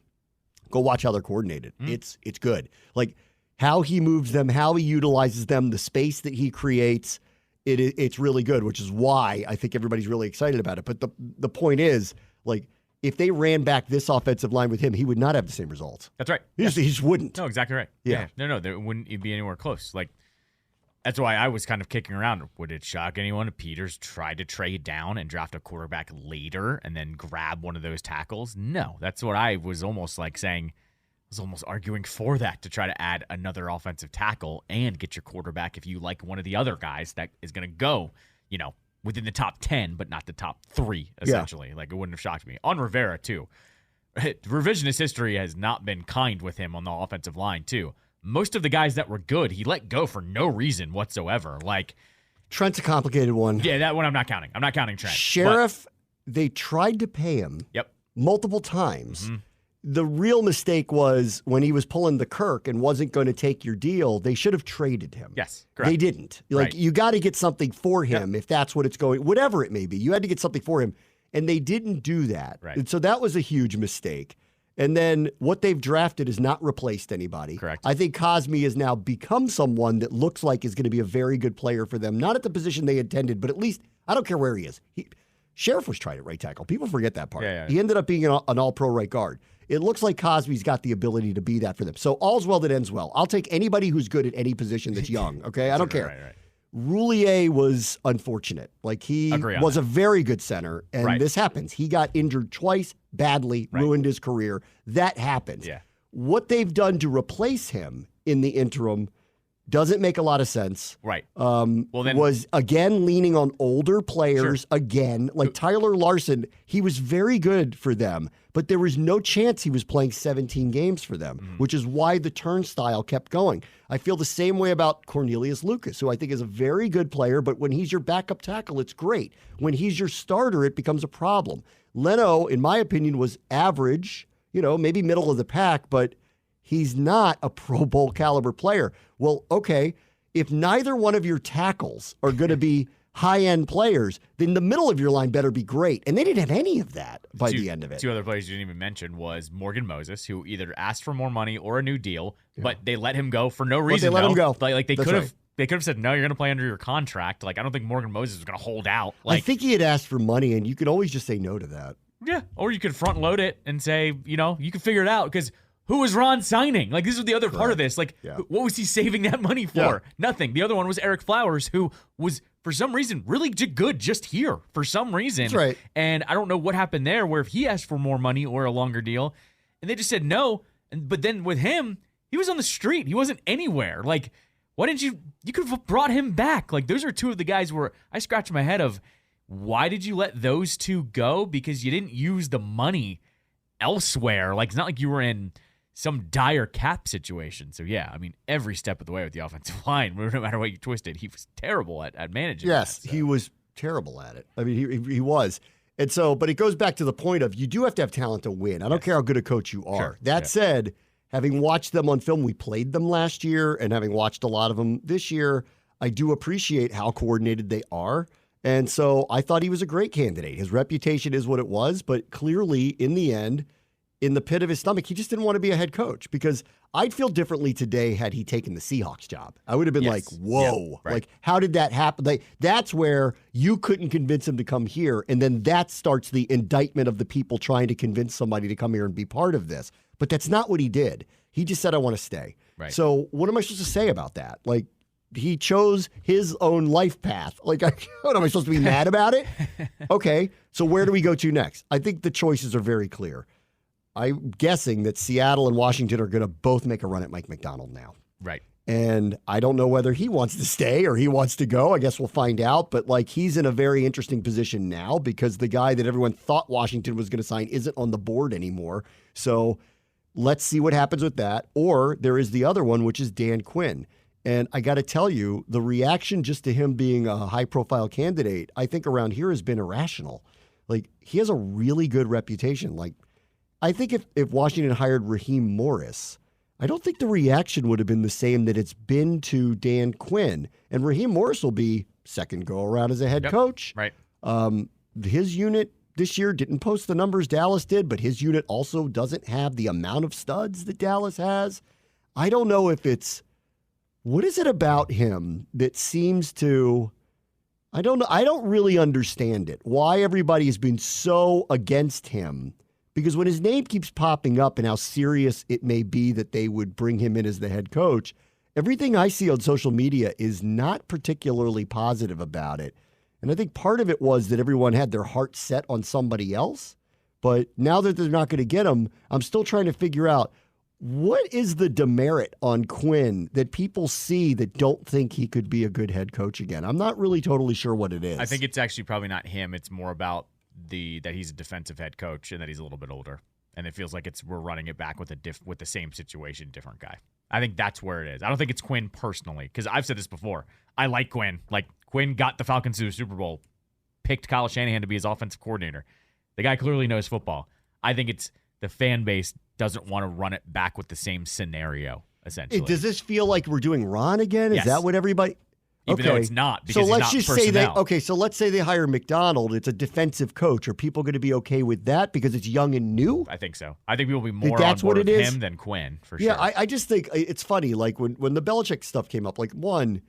Go watch how they're coordinated. It's good. Like, how he moves them, how he utilizes them, the space that he creates, it's really good, which is why I think everybody's really excited about it. But the point is, like, if they ran back this offensive line with him, he would not have the same results. That's right. He just wouldn't. No, exactly right. Yeah. No, there wouldn't be anywhere close. Like, that's why I was kind of kicking around. Would it shock anyone if Peters tried to trade down and draft a quarterback later and then grab one of those tackles? No, that's what I was almost like saying. I was almost arguing for that, to try to add another offensive tackle and get your quarterback if you like one of the other guys that is going to go, within the top 10, but not the top 3, essentially. Yeah. Like, it wouldn't have shocked me. On Rivera, too. Revisionist history has not been kind with him on the offensive line, too. Most of the guys that were good, he let go for no reason whatsoever. Like, Trent's a complicated one. Yeah, that one I'm not counting. I'm not counting Trent. Sheriff, they tried to pay him multiple times. Mm-hmm. The real mistake was when he was pulling the Kirk and wasn't going to take your deal, they should have traded him. Yes, correct. They didn't. Like, you got to get something for him if that's what it's going, whatever it may be. You had to get something for him, and they didn't do that. Right. And so that was a huge mistake. And then what they've drafted has not replaced anybody. Correct. I think Cosme has now become someone that looks like is going to be a very good player for them. Not at the position they intended, but at least, I don't care where he is. Sheriff was tried at right tackle. People forget that part. Yeah. He ended up being an all-pro right guard. It looks like Cosme's got the ability to be that for them. So all's well that ends well. I'll take anybody who's good at any position that's young, okay? I don't care. Right. Roulier was unfortunate. Like, he was a very good center, and this happens. He got injured twice, badly, ruined his career. That happens. Yeah. What they've done to replace him in the interim doesn't make a lot of sense. Right. Was, again, leaning on older players again. Like, Tyler Larson, he was very good for them, but there was no chance he was playing 17 games for them, which is why the turnstile kept going. I feel the same way about Cornelius Lucas, who I think is a very good player, but when he's your backup tackle, it's great. When he's your starter, it becomes a problem. Leno, in my opinion, was average, maybe middle of the pack, but he's not a Pro Bowl caliber player. Well, okay, if neither one of your tackles are going to be high-end players, then the middle of your line better be great. And they didn't have any of that by the end of it. 2 other players you didn't even mention was Morgan Moses, who either asked for more money or a new deal, but they let him go for no reason. They let him go. Like they could have. They could have said, no, you're going to play under your contract. Like, I don't think Morgan Moses was going to hold out. Like, I think he had asked for money, and you could always just say no to that. Yeah, or you could front load it and say, you can figure it out, because who was Ron signing? Like, this was the other part of this. Like, what was he saving that money for? Yeah. Nothing. The other one was Eric Flowers, who was, for some reason, really good just here for some reason. That's right. And I don't know what happened there, where if he asked for more money or a longer deal, and they just said no. But then with him, he was on the street. He wasn't anywhere. Like, why didn't you could have brought him back. Like, those are 2 of the guys where I scratched my head of, why did you let those 2 go? Because you didn't use the money elsewhere. Like, it's not like you were in some dire cap situation. So, yeah, I mean, every step of the way with the offensive line, no matter what you twisted, he was terrible at managing Yes, that, so. He was terrible at it. I mean, he was. And so, but it goes back to the point of, you do have to have talent to win. I don't care how good a coach you are. Sure. That said, having watched them on film, we played them last year, and having watched a lot of them this year, I do appreciate how coordinated they are. And so I thought he was a great candidate. His reputation is what it was, but clearly in the end, in the pit of his stomach, he just didn't want to be a head coach, because I'd feel differently today had he taken the Seahawks job. I would have been like, whoa, like, how did that happen? Like, that's where you couldn't convince him to come here. And then that starts the indictment of the people trying to convince somebody to come here and be part of this. But that's not what he did. He just said, I want to stay. Right. So what am I supposed to say about that? Like, he chose his own life path. Like, what, am I supposed to be mad about it? Okay, so where do we go to next? I think the choices are very clear. I'm guessing that Seattle and Washington are going to both make a run at Mike Macdonald now. Right. And I don't know whether he wants to stay or he wants to go. I guess we'll find out. But like, he's in a very interesting position now because the guy that everyone thought Washington was going to sign isn't on the board anymore. So let's see what happens with that. Or there is the other one, which is Dan Quinn. And I got to tell you, the reaction just to him being a high-profile candidate, I think around here has been irrational. Like, he has a really good reputation. Like, I think if Washington hired Raheem Morris, I don't think the reaction would have been the same that it's been to Dan Quinn. And Raheem Morris will be second go-around as a head coach. Right. His unit this year didn't post the numbers Dallas did, but his unit also doesn't have the amount of studs that Dallas has. I don't know if it's... What is it about him that seems to... I don't know. I don't really understand it. Why everybody has been so against him. Because when his name keeps popping up and how serious it may be that they would bring him in as the head coach, everything I see on social media is not particularly positive about it. And I think part of it was that everyone had their heart set on somebody else. But now that they're not going to get him, I'm still trying to figure out, what is the demerit on Quinn that people see that don't think he could be a good head coach again? I'm not really totally sure what it is. I think it's actually probably not him. It's more about that he's a defensive head coach and that he's a little bit older. And it feels like we're running it back with the same situation, different guy. I think that's where it is. I don't think it's Quinn personally, because I've said this before. I like Quinn. Like, Quinn got the Falcons to the Super Bowl, picked Kyle Shanahan to be his offensive coordinator. The guy clearly knows football. I think it's the fan base doesn't want to run it back with the same scenario, essentially. Does this feel like we're doing Ron again? Is that what everybody... Even though it's not, because so let's he's not just personnel. say they so let's say they hire McDonald. It's a defensive coach. Are people going to be okay with that because it's young and new? I think so. I think people will be more on board with him than Quinn, for sure. Yeah, I just think it's funny. Like when the Belichick stuff came up, like one,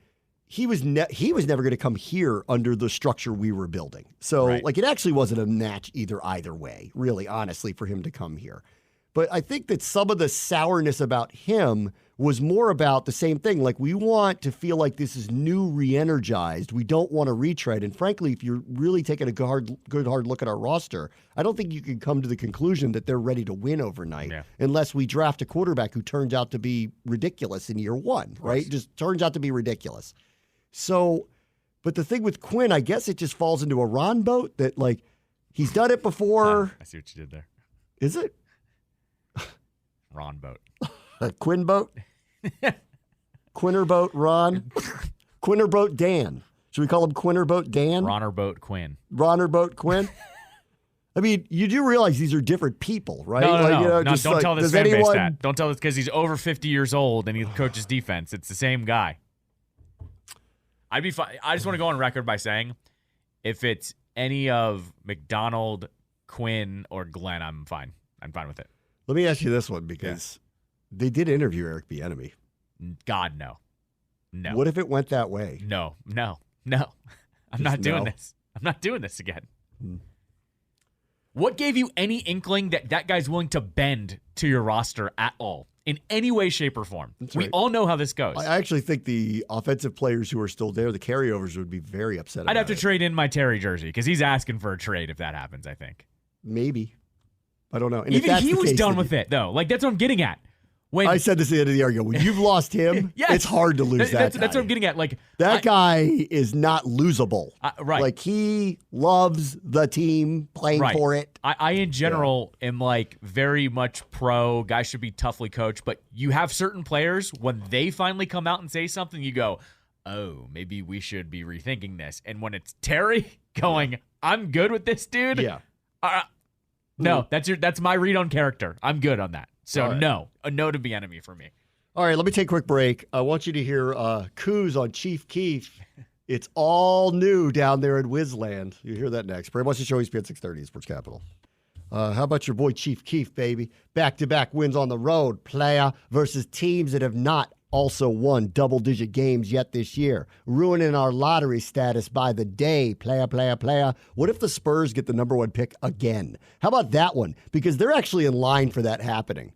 he was never going to come here under the structure we were building. So like it actually wasn't a match either way, really, honestly, for him to come here. But I think that some of the sourness about him was more about the same thing. Like, we want to feel like this is new, re-energized. We don't want to retread. And frankly, if you're really taking a good hard look at our roster, I don't think you can come to the conclusion that they're ready to win overnight unless we draft a quarterback who turns out to be ridiculous in year one, right? Just turns out to be ridiculous. So, but the thing with Quinn, I guess it just falls into a Ron boat that, like, he's done it before. I see what you did there. Is it? Ron boat. A Quinn boat? Quinner boat Ron? Quinner boat Dan. Should we call him Quinner boat Dan? Ronner boat Quinn. Ronner boat Quinn? I mean, you do realize these are different people, right? No. Don't tell this fan base that. Don't tell this because he's over 50 years old and he coaches defense. It's the same guy. I'd be fine. I just want to go on record by saying if it's any of McDonald, Quinn, or Glenn, I'm fine. I'm fine with it. Let me ask you this one, because they did interview Eric Bieniemy. God, no. No. What if it went that way? No. I'm not doing this. I'm not doing this again. What gave you any inkling that guy's willing to bend to your roster at all? In any way, shape, or form. We all know how this goes. I actually think the offensive players who are still there, the carryovers, would be very upset about it. I'd have to trade in my Terry jersey because he's asking for a trade if that happens, I think. Maybe. I don't know. And even he was done with it, though. Like, that's what I'm getting at. When I said this at the end of the argument. When you've lost him, it's hard to lose that guy. That's what I'm getting at. Like, that guy is not losable. Right. Like, he loves the team, playing for it. I in general am like very much pro, guys should be toughly coached, but you have certain players, when they finally come out and say something, you go, oh, maybe we should be rethinking this. And when it's Terry going, I'm good with this dude. Yeah. No, that's my read on character. I'm good on that. So no, a no to Bieniemy for me. All right, let me take a quick break. I want you to hear Kuz on Chief Keefe. It's all new down there in Whizland. You hear that next. Bram wants to show ESPN 630 Sports Capital. How about your boy Chief Keefe, baby? Back-to-back wins on the road, player, versus teams that have not also won double-digit games yet this year. Ruining our lottery status by the day, player. What if the Spurs get the number one pick again? How about that one? Because they're actually in line for that happening.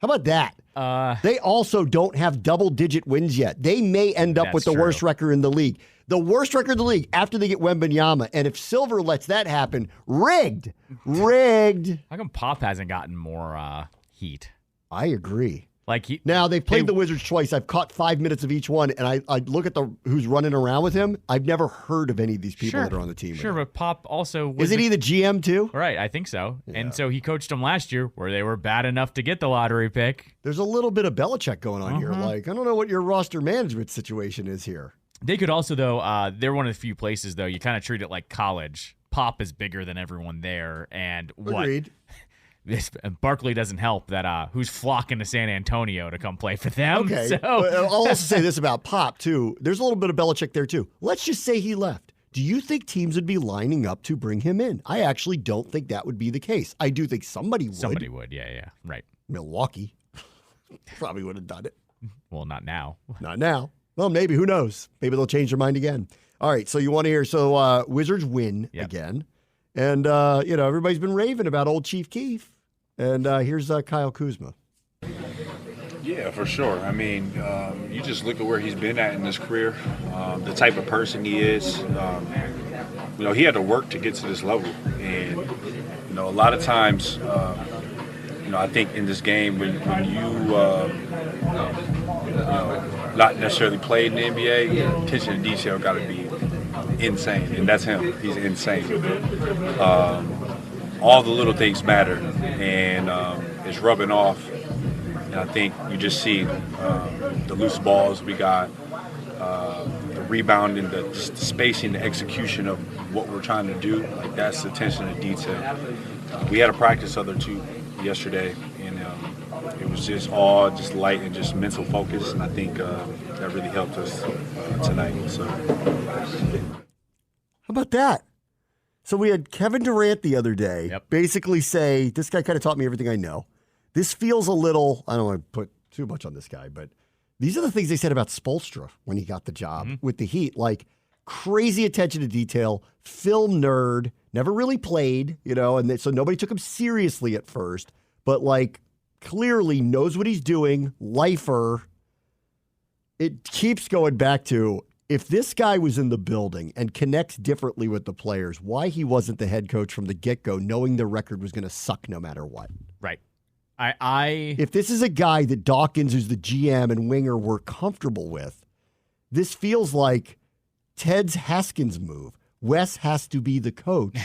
How about that? They also don't have double-digit wins yet. They may end up with the worst record in the league. The worst record in the league after they get Wembanyama. And if Silver lets that happen, rigged. How come Pop hasn't gotten more heat? I agree. Like Now, they've played the Wizards twice. I've caught 5 minutes of each one, and I look at who's running around with him. I've never heard of any of these people that are on the team. Sure, but Pop also was Isn't he the GM too? Right, I think so. Yeah. And so he coached them last year where they were bad enough to get the lottery pick. There's a little bit of Belichick going on here. Like, I don't know what your roster management situation is here. They could also, though, they're one of the few places, though, you kind of treat it like college. Pop is bigger than everyone there. And Agreed. Barkley doesn't help that who's flocking to San Antonio to come play for them. Okay. So. I'll also say this about Pop, too. There's a little bit of Belichick there, too. Let's just say he left. Do you think teams would be lining up to bring him in? I actually don't think that would be the case. I do think somebody would. Somebody would, yeah, right. Milwaukee probably would have done it. Well, not now. Not now. Well, maybe. Who knows? Maybe they'll change their mind again. All right, so you want to hear. So Wizards win again. And, everybody's been raving about old Chief Keefe. And here's Kyle Kuzma. Yeah, for sure. I mean, you just look at where he's been at in his career, the type of person he is. He had to work to get to this level. And, a lot of times, I think in this game when you not necessarily played in the NBA, your attention to detail got to be insane. And that's him. He's insane. All the little things matter, and it's rubbing off. And I think you just see the loose balls we got, the rebounding, the spacing, the execution of what we're trying to do. Like, that's attention to detail. We had a practice other two yesterday, and it was just all just light and just mental focus, and I think that really helped us tonight. So, how about that? So we had Kevin Durant the other day basically say, this guy kind of taught me everything I know. This feels a little, I don't want to put too much on this guy, but these are the things they said about Spoelstra when he got the job with the Heat. Like, crazy attention to detail, film nerd, never really played, and so nobody took him seriously at first, but like clearly knows what he's doing, lifer. It keeps going back to, if this guy was in the building and connects differently with the players, why he wasn't the head coach from the get-go, knowing the record was going to suck no matter what. Right. If this is a guy that Dawkins, who's the GM, and Winger were comfortable with, this feels like Ted's Haskins move. Wes has to be the coach.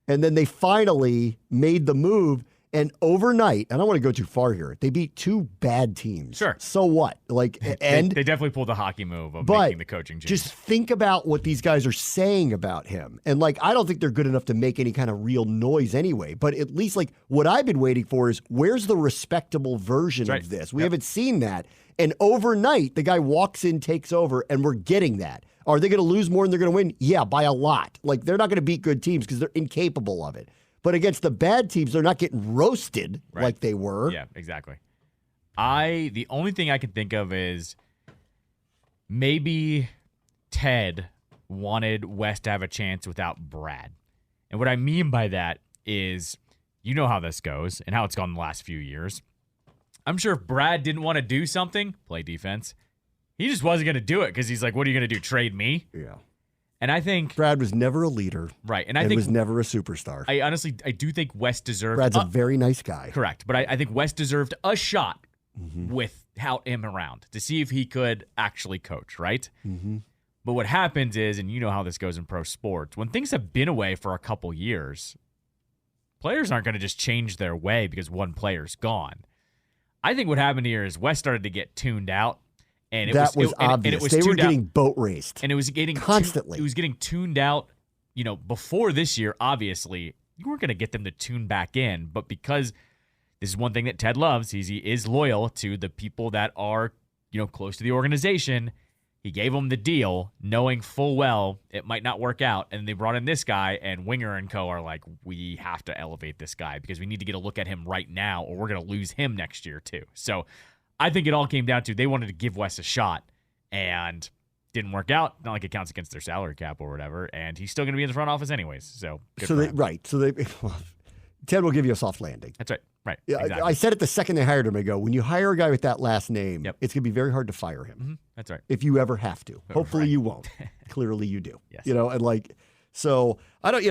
And then they finally made the move. And overnight, I don't want to go too far here, they beat two bad teams. Sure. So what? Like, and they definitely pulled the hockey move of making the coaching change. Just think about what these guys are saying about him. And like, I don't think they're good enough to make any kind of real noise anyway. But at least like what I've been waiting for is, where's the respectable version of this? We haven't seen that. And overnight, the guy walks in, takes over, and we're getting that. Are they going to lose more than they're going to win? Yeah, by a lot. Like, they're not going to beat good teams because they're incapable of it. But against the bad teams, they're not getting roasted like they were. Yeah, exactly. The only thing I can think of is maybe Ted wanted West to have a chance without Brad. And what I mean by that is, you know how this goes and how it's gone the last few years. I'm sure if Brad didn't want to do something, play defense, he just wasn't going to do it because he's like, what are you going to do, trade me? Yeah. And I think Brad was never a leader. Right. And I think was never a superstar. I do think West deserved. Brad's a very nice guy. Correct. But I think West deserved a shot without him around to see if he could actually coach, right? But what happens is, and you know how this goes in pro sports, when things have been away for a couple years, players aren't going to just change their way because one player's gone. I think what happened here is West started to get tuned out. And that was obvious. And it was they were getting boat raced. And it was getting constantly. It was getting tuned out. Before this year, obviously, you weren't going to get them to tune back in. But because this is one thing that Ted loves, he is loyal to the people that are, close to the organization. He gave them the deal, knowing full well it might not work out. And they brought in this guy, and Winger and co. are like, we have to elevate this guy because we need to get a look at him right now, or we're going to lose him next year too. So I think it all came down to they wanted to give Wes a shot, and didn't work out. Not like it counts against their salary cap or whatever, and he's still going to be in the front office anyways. So Ted will give you a soft landing. That's right. Right. Yeah, Exactly. I said it the second they hired him. I go, when you hire a guy with that last name, Yep. it's going to be very hard to fire him. Mhm. That's right. If you ever have to. Hopefully Right. you won't. Clearly you do. Yes. And like, so I don't,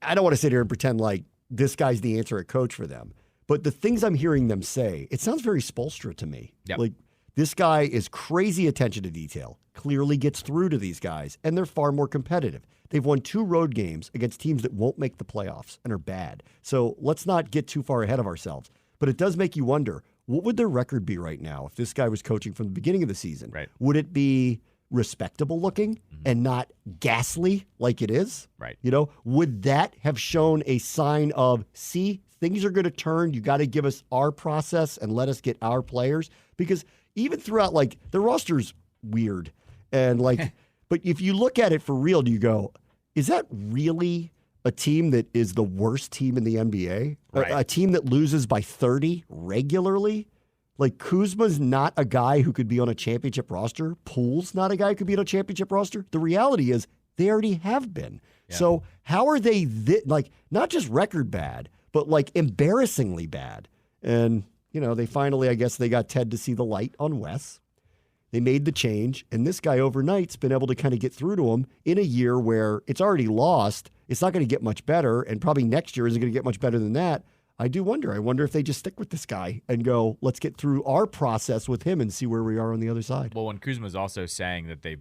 I don't want to sit here and pretend like this guy's the answer at coach for them. But the things I'm hearing them say, it sounds very Spoelstra to me. Yep. Like, this guy is crazy attention to detail, clearly gets through to these guys, and they're far more competitive. They've won 2 road games against teams that won't make the playoffs and are bad. So let's not get too far ahead of ourselves. But it does make you wonder, what would their record be right now if this guy was coaching from the beginning of the season? Right. Would it be respectable looking and not ghastly like it is? Right. Would that have shown a sign of, see, things are going to turn. You got to give us our process and let us get our players? Because even throughout, like, the roster's weird. And, like, but if you look at it for real, do you go, is that really a team that is the worst team in the NBA? Right. A team that loses by 30 regularly? Like, Kuzma's not a guy who could be on a championship roster. Poole's not a guy who could be on a championship roster. The reality is they already have been. Yeah. So how are they, like, not just record bad, but, like, embarrassingly bad? And, they finally, I guess they got Ted to see the light on Wes. They made the change, and this guy overnight's been able to kind of get through to him in a year where it's already lost. It's not going to get much better, and probably next year isn't going to get much better than that. I do wonder. I wonder if they just stick with this guy and go, let's get through our process with him and see where we are on the other side. Well, when Kuzma's also saying that they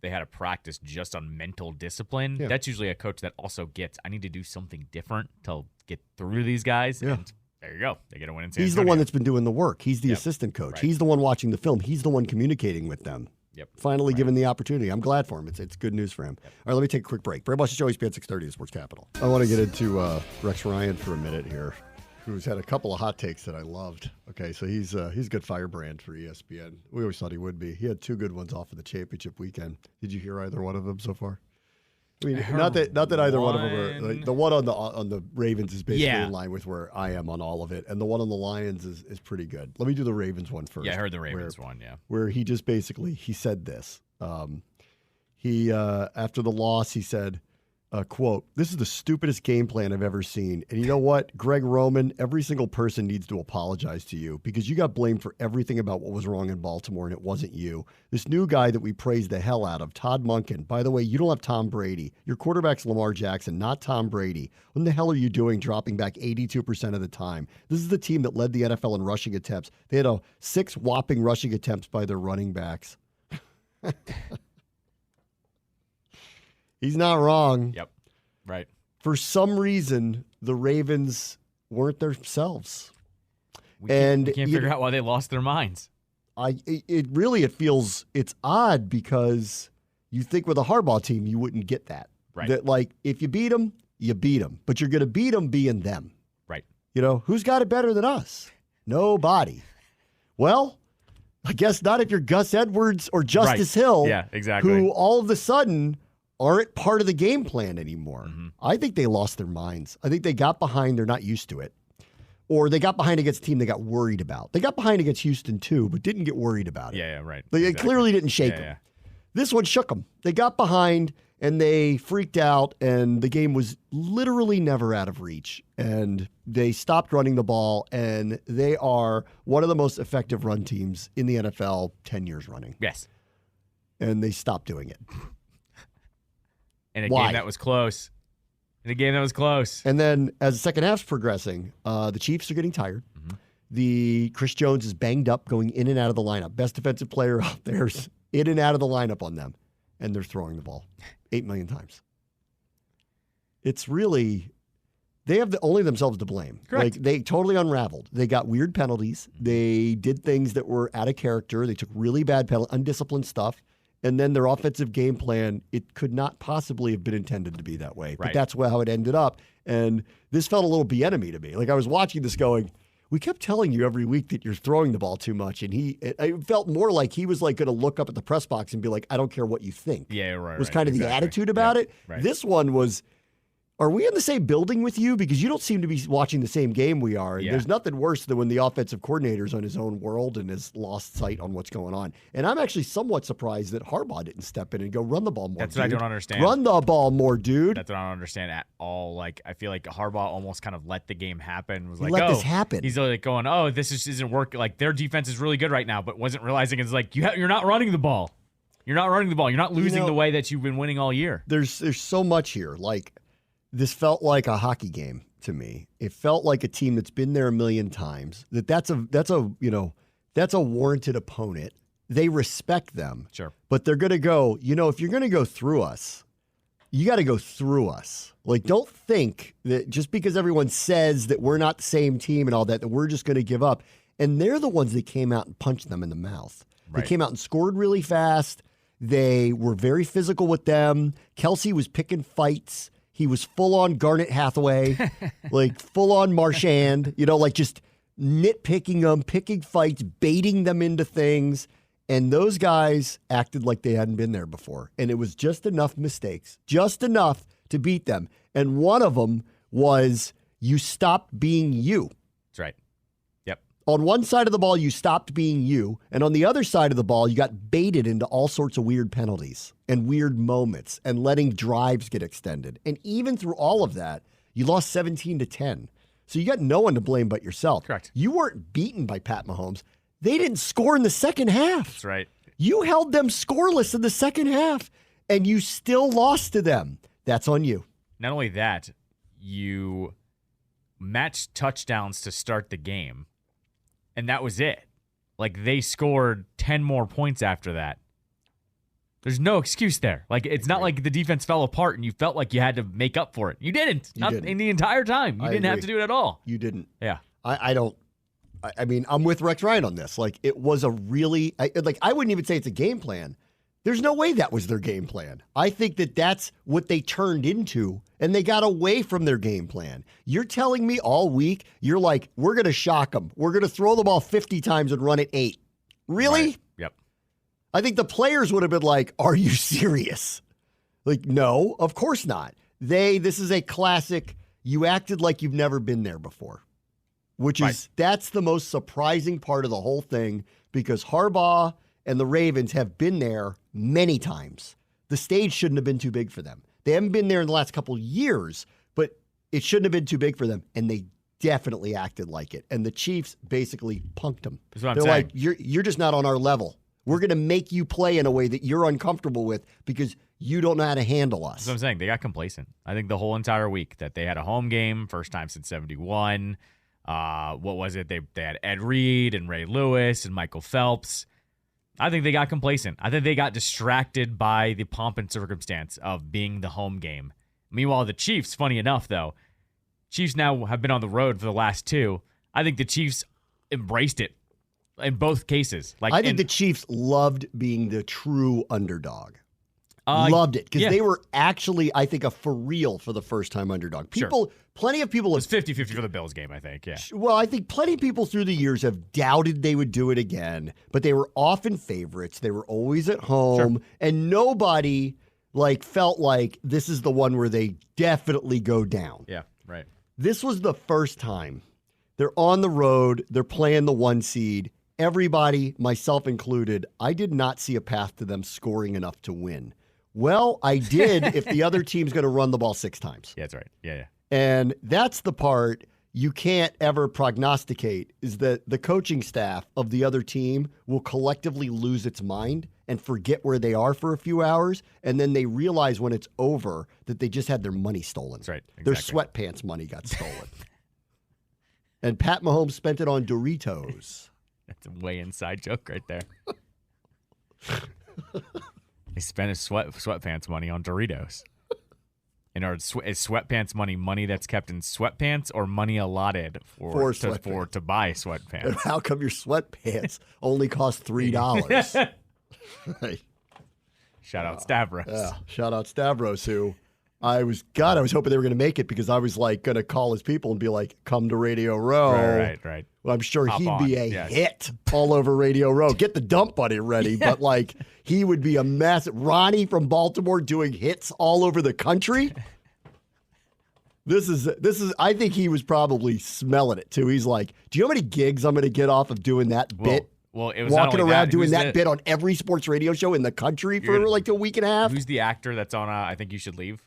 had a practice just on mental discipline, Yeah. that's usually a coach that also gets, I need to do something different to get through these guys. Yeah. And there you go. They get a win in San He's the Antonio. one that's been doing the work. He's the Yep. assistant coach. Right. He's the one watching the film. He's the one communicating with them. Yep. Finally given the opportunity. I'm glad for him. It's good news for him. All right, let me take a quick break. Brad Bush's show, ESPN 630, the Sports Capital. I want to get into Rex Ryan for a minute here, who's had a couple of hot takes that I loved. Okay, so he's a good firebrand for ESPN. We always thought he would be. He had 2 good ones off of the championship weekend. Did you hear either one of them so far? I mean, not that either one of them are. Like, the one on the Ravens is basically Yeah. in line with where I am on all of it, and the one on the Lions is pretty good. Let me do the Ravens one first. Yeah, I heard the Ravens one, yeah. Where he just basically he said this. He after the loss, he said, quote, "This is the stupidest game plan I've ever seen. And you know what, Greg Roman, every single person needs to apologize to you because you got blamed for everything about what was wrong in Baltimore, and it wasn't you. This new guy that we praised the hell out of, Todd Monken. By the way, you don't have Tom Brady. Your quarterback's Lamar Jackson, not Tom Brady. What the hell are you doing dropping back 82% of the time? This is the team that led the NFL in rushing attempts. They had 6 whopping rushing attempts by their running backs." He's not wrong. Yep. Right. For some reason, the Ravens weren't themselves. We And can't you- figure out why they lost their minds. It feels it's odd because you think with a Harbaugh team you wouldn't get that. Right. That, like, if you beat them, you beat them, but you're going to beat them being them. Right. Who's got it better than us? Nobody. Well, I guess not if you're Gus Edwards or Justice Hill. Yeah, exactly. Who all of a sudden aren't part of the game plan anymore. Mm-hmm. I think they lost their minds. I think they got behind. They're not used to it. Or they got behind against a team they got worried about. They got behind against Houston too, but didn't get worried about it. Yeah, right. It Exactly. clearly didn't shake Yeah, them. yeah. This one shook them. They got behind and they freaked out, and the game was literally never out of reach. And they stopped running the ball, and they are one of the most effective run teams in the NFL 10 years running. Yes. And they stopped doing it. In a Why? game that was close. And then as the second half's progressing, the Chiefs are getting tired. Mm-hmm. The Chris Jones is banged up, going in and out of the lineup. Best defensive player out there's in and out of the lineup on them. And they're throwing the ball 8 million times. It's really, they have only themselves to blame. Correct. Like, they totally unraveled. They got weird penalties. They did things that were out of character. They took really bad undisciplined stuff. And then their offensive game plan, it could not possibly have been intended to be that way. But Right. that's how it ended up. And this felt a little Bieniemy to me. Like, I was watching this going, we kept telling you every week that you're throwing the ball too much. And it felt more like he was like going to look up at the press box and be like, I don't care what you think. Yeah, right. Was kind of the exactly. attitude about Yeah, it. Right. This one was, are we in the same building with you? Because you don't seem to be watching the same game we are. And Yeah. there's nothing worse than when the offensive coordinator's on his own world and has lost sight on what's going on. And I'm actually somewhat surprised that Harbaugh didn't step in and go run the ball more. That's what I don't understand. Run the ball more, dude. That's what I don't understand at all. Like, I feel like Harbaugh almost kind of let the game happen. Was He like, let oh, this happen. He's like going, oh, this isn't working. Like, their defense is really good right now, but wasn't realizing it's like you're not running the ball. You're not running the ball. You're not losing the way that you've been winning all year. There's so much here. Like, this felt like a hockey game to me. It felt like a team that's been there a million times. That's a warranted opponent. They respect them. Sure. But they're going to go, if you're going to go through us, you got to go through us. Like, don't think that just because everyone says that we're not the same team and all that we're just going to give up. And they're the ones that came out and punched them in the mouth. Right. They came out and scored really fast. They were very physical with them. Kelsey was picking fights. He was full on Garnet Hathaway, like full on Marchand, like just nitpicking them, picking fights, baiting them into things. And those guys acted like they hadn't been there before. And it was just enough mistakes, just enough to beat them. And one of them was you stopped being you. That's right. Yep. On one side of the ball, you stopped being you. And on the other side of the ball, you got baited into all sorts of weird penalties and weird moments and letting drives get extended. And even through all of that, you lost 17-10. So you got no one to blame but yourself. Correct. You weren't beaten by Pat Mahomes. They didn't score in the second half. That's right. You held them scoreless in the second half, and you still lost to them. That's on you. Not only that, you matched touchdowns to start the game, and that was it. Like, they scored 10 more points after that. There's no excuse there. Like, it's not like the defense fell apart and you felt like you had to make up for it. You didn't. Not didn't. in the entire time. You didn't have agree. to do it at all. You didn't. Yeah. I mean, I'm with Rex Ryan on this. Like, it was a really, I wouldn't even say it's a game plan. There's no way that was their game plan. I think that that's what they turned into, and they got away from their game plan. You're telling me all week, you're like, we're going to shock them. We're going to throw the ball 50 times and run it 8. Really? Right. Yep. I think the players would have been like, are you serious? Like, no, of course not. This is a classic, you acted like you've never been there before, which is, that's the most surprising part of the whole thing, because Harbaugh and the Ravens have been there many times. The stage shouldn't have been too big for them. They haven't been there in the last couple of years, but it shouldn't have been too big for them, and they definitely acted like it. And the Chiefs basically punked them. That's what I'm They're saying. like, you're just not on our level. We're going to make you play in a way that you're uncomfortable with because you don't know how to handle us. That's what I'm saying. They got complacent. I think the whole entire week that they had a home game, first time since 71. What was it? They had Ed Reed and Ray Lewis and Michael Phelps. I think they got complacent. I think they got distracted by the pomp and circumstance of being the home game. Meanwhile, the Chiefs, funny enough, though, Chiefs now have been on the road for the last 2. I think the Chiefs embraced it in both cases. I think the Chiefs loved being the true underdog. Loved it because they were actually, I think, a for real for the first time underdog. Plenty of people. It was 50-50 for the Bills game, I think. Yeah. Well, I think plenty of people through the years have doubted they would do it again, but they were often favorites. They were always at home, and nobody felt like this is the one where they definitely go down. Yeah, right. This was the first time. They're on the road. They're playing the 1 seed. Everybody, myself included, I did not see a path to them scoring enough to win. Well, I did if the other team's going to run the ball 6 times. Yeah, that's right. Yeah. And that's the part you can't ever prognosticate, is that the coaching staff of the other team will collectively lose its mind and forget where they are for a few hours. And then they realize when it's over that they just had their money stolen. That's right. Their Exactly. sweatpants money got stolen. And Pat Mahomes spent it on Doritos. That's a way inside joke right there. He spent his sweatpants money on Doritos. And is sweatpants money that's kept in sweatpants, or money allotted to buy sweatpants? And how come your sweatpants only cost $3? Right. Shout out Stavros. Yeah. Shout out Stavros, who I was hoping they were going to make it, because I was going to call his people and be like, come to Radio Row. Right. Well, I'm sure Hop he'd on. be a Yes. hit all over Radio Row. Get the dump buddy ready. Yeah. But he would be a mess. Ronnie from Baltimore doing hits all over the country. This is. I think he was probably smelling it too. He's like, do you know how many gigs I'm going to get off of doing that bit? Well, it was not walking only around that, doing that bit on every sports radio show in the country for like a week and a half. Who's the actor that's on I Think You Should Leave?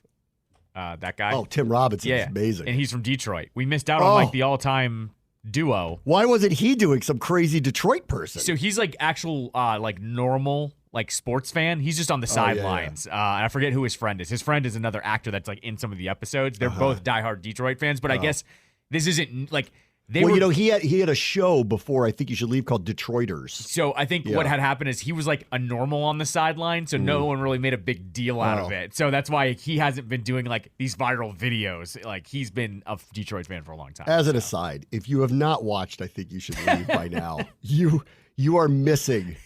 That guy? Oh, Tim Robinson. Yeah. Amazing. And he's from Detroit. We missed out on like the all-time duo. Why wasn't he doing some crazy Detroit person? So he's like actual like normal like sports fan. He's just on the sidelines. And I forget who his friend is. His friend is another actor that's like in some of the episodes. They're both diehard Detroit fans, but I guess this isn't like he had a show before I Think You Should Leave called Detroiters. So I think what had happened is he was like a normal on the sideline, so no one really made a big deal out of it. So that's why he hasn't been doing like these viral videos. Like he's been a Detroit fan for a long time. As an aside, if you have not watched I Think You Should Leave by now, you are missing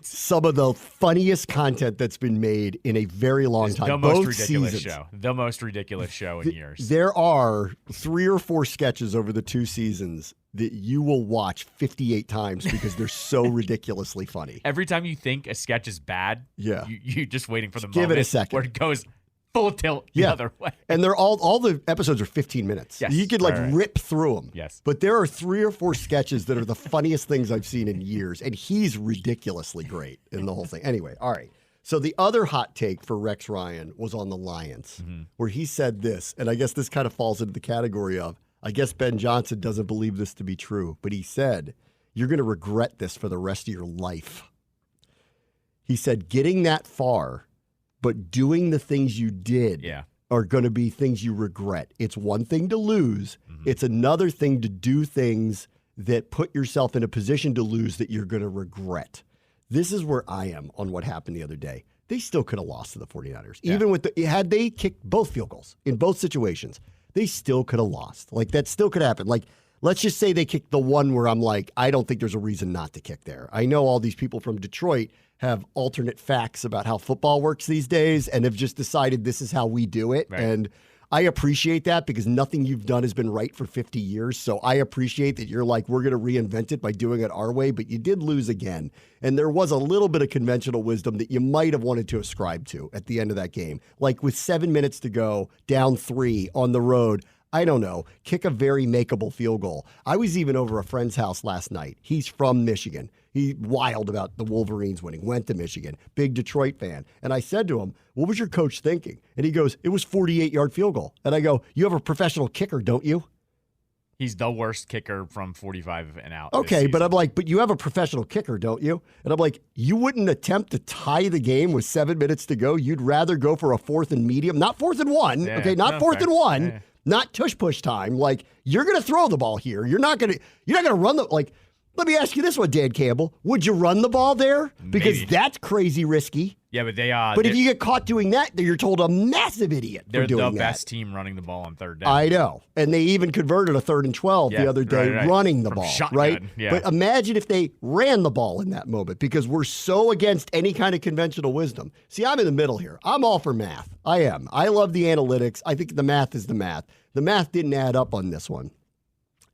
some of the funniest content that's been made in a very long time. The most ridiculous show. The most ridiculous show in years. There are 3 or 4 sketches over the 2 seasons that you will watch 58 times because they're so ridiculously funny. Every time you think a sketch is bad, you're just waiting for the moment give it a second where it goes full tilt the other way. And they're all the episodes are 15 minutes. Yes. You could rip through them. Yes. But there are 3 or 4 sketches that are the funniest things I've seen in years. And he's ridiculously great in the whole thing. Anyway, all right. So the other hot take for Rex Ryan was on the Lions, where he said this, and I guess this kind of falls into the category of, I guess Ben Johnson doesn't believe this to be true, but he said, you're going to regret this for the rest of your life. He said, getting that far, but doing the things you did are going to be things you regret. It's one thing to lose. It's another thing to do things that put yourself in a position to lose that you're going to regret. This is where I am on what happened the other day. They still could have lost to the 49ers. Even with had they kicked both field goals in both situations, they still could have lost. Like that still could happen. Like let's just say they kicked the one where I'm like, I don't think there's a reason not to kick there. I know all these people from Detroit have alternate facts about how football works these days and have just decided this is how we do it. Right. And I appreciate that because nothing you've done has been right for 50 years. So I appreciate that you're like, we're going to reinvent it by doing it our way, but you did lose again. And there was a little bit of conventional wisdom that you might have wanted to ascribe to at the end of that game. Like with 7 minutes to go, down 3 on the road, I don't know, kick a very makeable field goal. I was even over a friend's house last night. He's from Michigan. He's wild about the Wolverines winning, went to Michigan, big Detroit fan. And I said to him, what was your coach thinking? And he goes, it was 48-yard field goal. And I go, you have a professional kicker, don't you? He's the worst kicker from 45 and out. Okay, but I'm like, but you have a professional kicker, don't you? And I'm like, you wouldn't attempt to tie the game with 7 minutes to go? You'd rather go for a 4th and medium, not 4th and 1, okay, not 4th and 1, not tush-push time. Like, you're going to throw the ball here. You're not going to run the, like, let me ask you this one, Dan Campbell. Would you run the ball there? Because that's crazy risky. Yeah, but But if you get caught doing that, you're told a massive idiot for doing that. They're the best team running the ball on third down. I know. And they even converted a 3rd and 12 the other day running the ball, shotgun, right? Yeah. But imagine if they ran the ball in that moment because we're so against any kind of conventional wisdom. See, I'm in the middle here. I'm all for math. I am. I love the analytics. I think the math is the math. The math didn't add up on this one.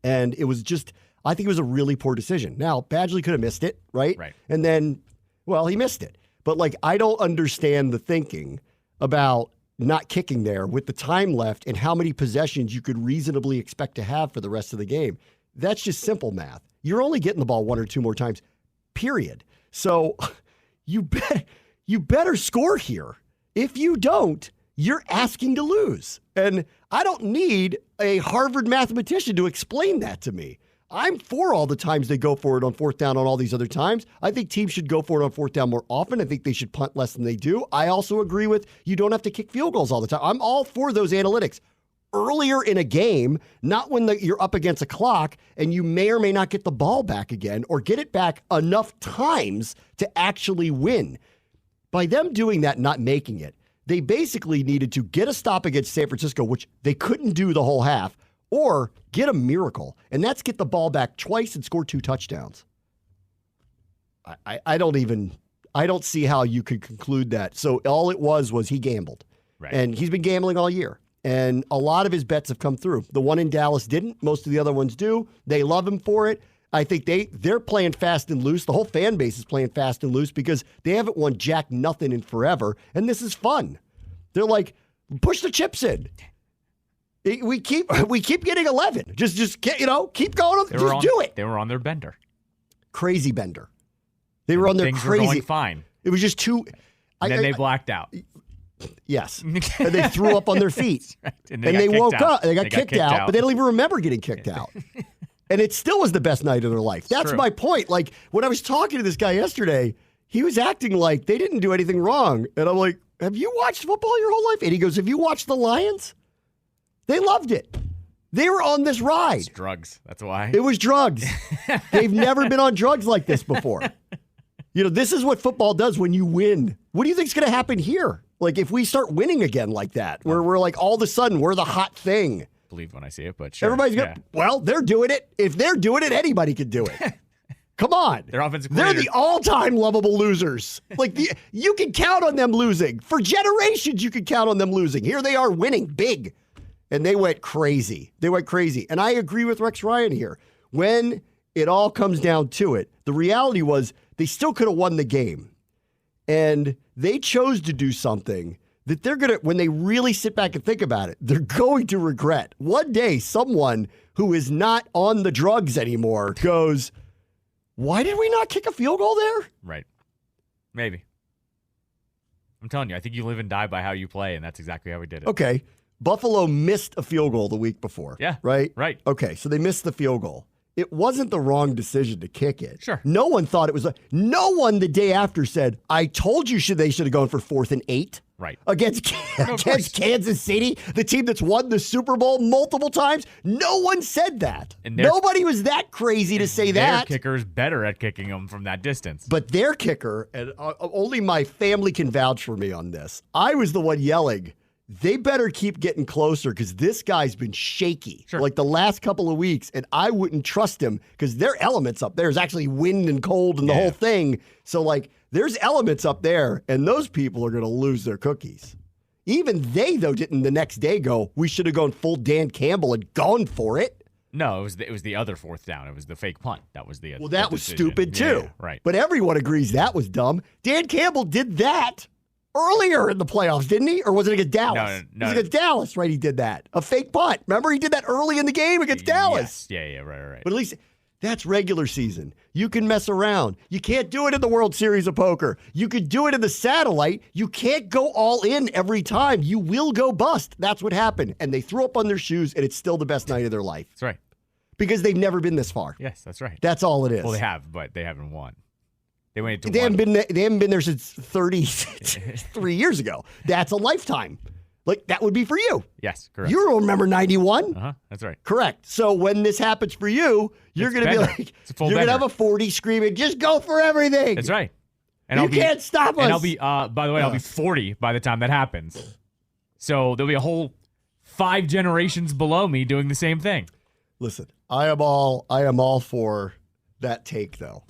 And it was just, I think it was a really poor decision. Now, Badgley could have missed it, right? Right. And then, well, he missed it. But, like, I don't understand the thinking about not kicking there with the time left and how many possessions you could reasonably expect to have for the rest of the game. That's just simple math. You're only getting the ball 1 or 2 more times, period. So you better score here. If you don't, you're asking to lose. And I don't need a Harvard mathematician to explain that to me. I'm for all the times they go for it on 4th down on all these other times. I think teams should go for it on 4th down more often. I think they should punt less than they do. I also agree with you don't have to kick field goals all the time. I'm all for those analytics. Earlier in a game, not when you're up against a clock and you may or may not get the ball back again or get it back enough times to actually win. By them doing that, not making it, they basically needed to get a stop against San Francisco, which they couldn't do the whole half, or get a miracle, and that's get the ball back twice and score 2 touchdowns. I don't see how you could conclude that. So all it was he gambled. Right. And he's been gambling all year. And a lot of his bets have come through. The one in Dallas didn't. Most of the other ones do. They love him for it. I think they're playing fast and loose. The whole fan base is playing fast and loose because they haven't won jack nothing in forever, and this is fun. They're like, push the chips in. We keep getting 11. Just keep going. Do it. They were on their bender. Crazy bender. They were on their Things crazy. were going fine. It was just too. And then they blacked out. Yes. And they threw up on their feet. Right. And they woke out. up. They got kicked out, but they don't even remember getting kicked out. And it still was the best night of their life. That's my point. Like, when I was talking to this guy yesterday, he was acting like they didn't do anything wrong. And I'm like, have you watched football your whole life? And he goes, have you watched the Lions? They loved it. They were on this ride. It's drugs. That's why. It was drugs. They've never been on drugs like this before. This is what football does when you win. What do you think is going to happen here? Like, if we start winning again like that, where we're like, all of a sudden, we're the hot thing. Believe when I see it, but sure. Everybody's going to, well, they're doing it. If they're doing it, anybody can do it. Come on. Their offensive They're coordinator. the all-time lovable losers. Like, you can count on them losing. For generations, you can count on them losing. Here they are winning big. And they went crazy. And I agree with Rex Ryan here. When it all comes down to it, the reality was they still could have won the game. And they chose to do something that they're going to, when they really sit back and think about it, they're going to regret. One day, someone who is not on the drugs anymore goes, why did we not kick a field goal there? Right. Maybe. I'm telling you, I think you live and die by how you play, and that's exactly how we did it. Okay. Buffalo missed a field goal the week before. Yeah. Right? Right. Okay, so they missed the field goal. It wasn't the wrong decision to kick it. Sure. No one thought it was. No one the day after said, I told you they should have gone for 4th and 8. Right. Against Kansas City, the team that's won the Super Bowl multiple times. No one said that. Nobody was that crazy to say that. Their kicker's better at kicking them from that distance. But their kicker, and only my family can vouch for me on this, I was the one yelling, they better keep getting closer because this guy's been shaky like the last couple of weeks, and I wouldn't trust him because there are elements up there. There's actually wind and cold and the whole thing. So, there's elements up there, and those people are going to lose their cookies. Even they, though, didn't the next day go, we should have gone full Dan Campbell and gone for it. No, it was the other 4th down. It was the fake punt. That was the Well, that was decision. stupid, too. Yeah, right. But everyone agrees that was dumb. Dan Campbell did that earlier in the playoffs, didn't he? Or was it against Dallas? No. It was against Dallas, right? He did that. A fake punt. Remember, he did that early in the game against Dallas. Yes. Yeah, right. But at least that's regular season. You can mess around. You can't do it in the World Series of Poker. You could do it in the satellite. You can't go all in every time. You will go bust. That's what happened. And they threw up on their shoes, and it's still the best night of their life. That's right. Because they've never been this far. Yes, that's right. That's all it is. Well, they have, but they haven't won. They went to They haven't been there since 33 years ago. That's a lifetime. That would be for you. Yes, correct. You don't remember 91. That's right. Correct. So when this happens for you, you're going to be like, you're going to have a 40 screaming, just go for everything. That's right. And you can't stop us. And I'll be, by the way, I'll be 40 by the time that happens. So there'll be a whole 5 generations below me doing the same thing. Listen, I am all for that take, though.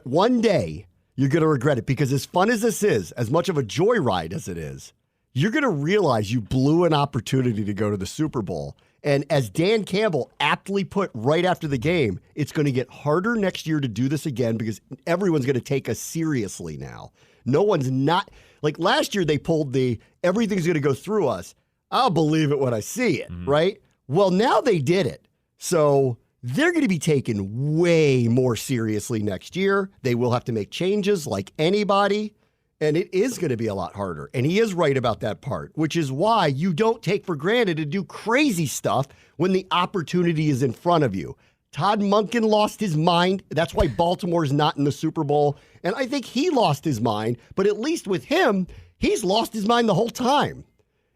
One day, you're going to regret it because as fun as this is, as much of a joyride as it is, you're going to realize you blew an opportunity to go to the Super Bowl. And as Dan Campbell aptly put right after the game, it's going to get harder next year to do this again because everyone's going to take us seriously now. No one's not, last year they pulled everything's going to go through us. I'll believe it when I see it, right? Well, now they did it. So they're going to be taken way more seriously next year. They will have to make changes like anybody, and it is going to be a lot harder. And he is right about that part, which is why you don't take for granted to do crazy stuff when the opportunity is in front of you. Todd Monken lost his mind. That's why Baltimore is not in the Super Bowl. And I think he lost his mind, but at least with him, he's lost his mind the whole time.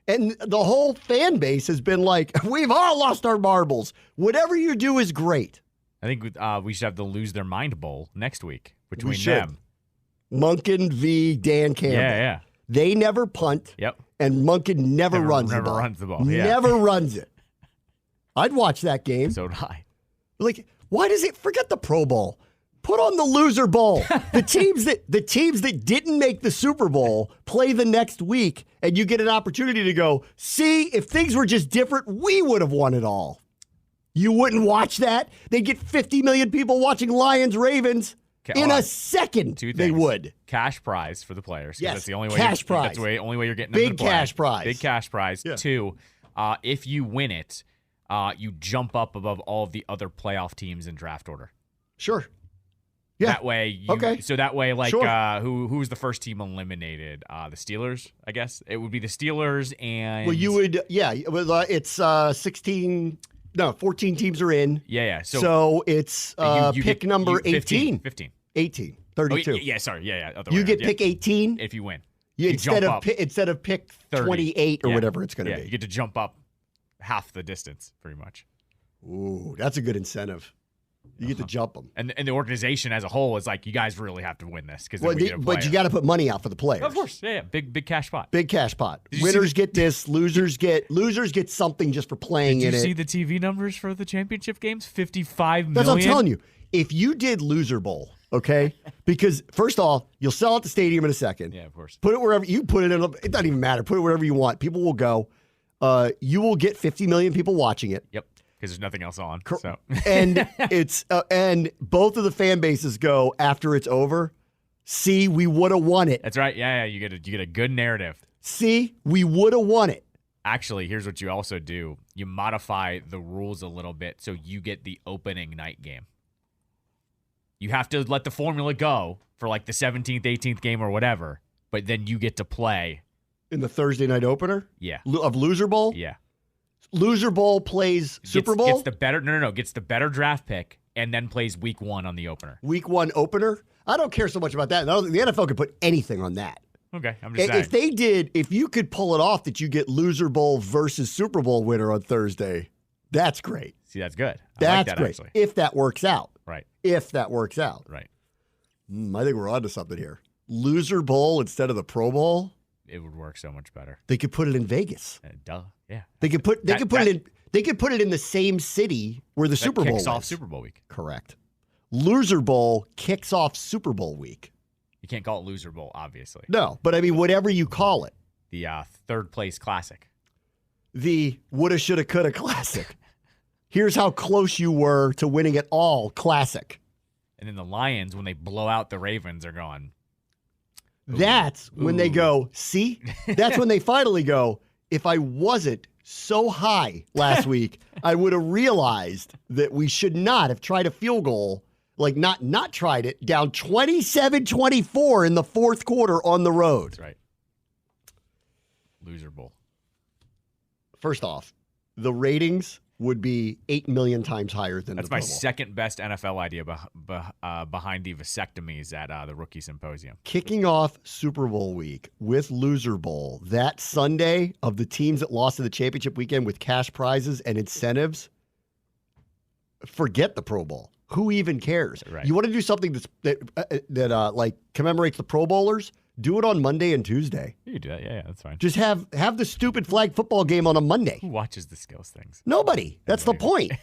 And the whole fan base has been like, we've all lost our marbles. Whatever you do is great. I think we should have the Lose Their Mind Bowl next week between them. Monken v. Dan Campbell. Yeah. They never punt. Yep. And Monken never runs the ball. Never runs the ball. Yeah. Never runs it. I'd watch that game. So did I. Why does it forget the Pro Bowl? Put on the Loser Bowl. The teams that didn't make the Super Bowl play the next week, and you get an opportunity to go, see, if things were just different, we would have won it all. You wouldn't watch that? They'd get 50 million people watching Lions-Ravens in a second. They would. Cash prize for the players. Yes, that's the only way. Cash prize. That's the only way you're getting big them to play. Cash prize. Big cash prize. Yeah. 2, If you win it, you jump up above all of the other playoff teams in draft order. Sure. Yeah. That way, So that way, like, sure. Who's the first team eliminated? The Steelers, I guess. It would be the Steelers and. Well, you would, yeah. It's 14 teams are in. Yeah. So it's you pick number 18. 15. 18. 32. Oh, yeah, sorry. Yeah. You get pick 18 if you win. Instead of pick 28 or whatever it's going to be. You get to jump up half the distance, pretty much. Ooh, that's a good incentive. You get to jump them. And the organization as a whole is like, you guys really have to win this. But you got to put money out for the players. Of course. Yeah. Big cash pot. Big cash pot. Winners get this. Losers get something just for playing in it. Did you see the TV numbers for the championship games? 55 million. That's what I'm telling you. If you did Loser Bowl, okay? Because first off, you'll sell out the stadium in a second. Yeah, of course. Put it wherever you put it in. It doesn't even matter. Put it wherever you want. People will go. You will get 50 million people watching it. Yep. Because there's nothing else on. So. And it's and both of the fan bases go after it's over. See, we would have won it. That's right. Yeah. You get a good narrative. See, we would have won it. Actually, here's what you also do: you modify the rules a little bit so you get the opening night game. You have to let the formula go for like the 17th, 18th game or whatever, but then you get to play in the Thursday night opener. Yeah, of Loser Bowl. Yeah. Loser Bowl plays Super Bowl? Gets the better draft pick and then plays week 1 on the opener. Week 1 opener? I don't care so much about that. I don't think the NFL could put anything on that. Okay, I'm just saying. If you could pull it off that you get Loser Bowl versus Super Bowl winner on Thursday, that's great. See, that's good. That's like that, great. Actually. If that works out. Right. If that works out. Right. I think we're onto something here. Loser Bowl instead of the Pro Bowl. It would work so much better. They could put it in Vegas. Duh. Yeah. They could put it in the same city where the Super Bowl kicks off is. Super Bowl week. Correct. Loser Bowl kicks off Super Bowl week. You can't call it Loser Bowl, obviously. No, but I mean, whatever you call it. The third place classic. The woulda, shoulda, coulda classic. Here's how close you were to winning it all classic. And then the Lions, when they blow out the Ravens, are going. That's when they go, see? That's when they finally go, if I wasn't so high last week, I would have realized that we should not have tried a field goal, like not tried it, down 27-24 in the fourth quarter on the road. That's right. Loser Bowl. First off, the ratings would be 8 million times higher than That's the Pro my Bowl. second best NFL idea behind the vasectomies at the Rookie Symposium. Kicking off Super Bowl week with Loser Bowl, that Sunday of the teams that lost to the championship weekend with cash prizes and incentives, forget the Pro Bowl. Who even cares? Right. You want to do something that like commemorates the Pro Bowlers? Do it on Monday and Tuesday. You can do that. Yeah, that's fine. Just have the stupid flag football game on a Monday. Who watches the skills things? Nobody. That's the point.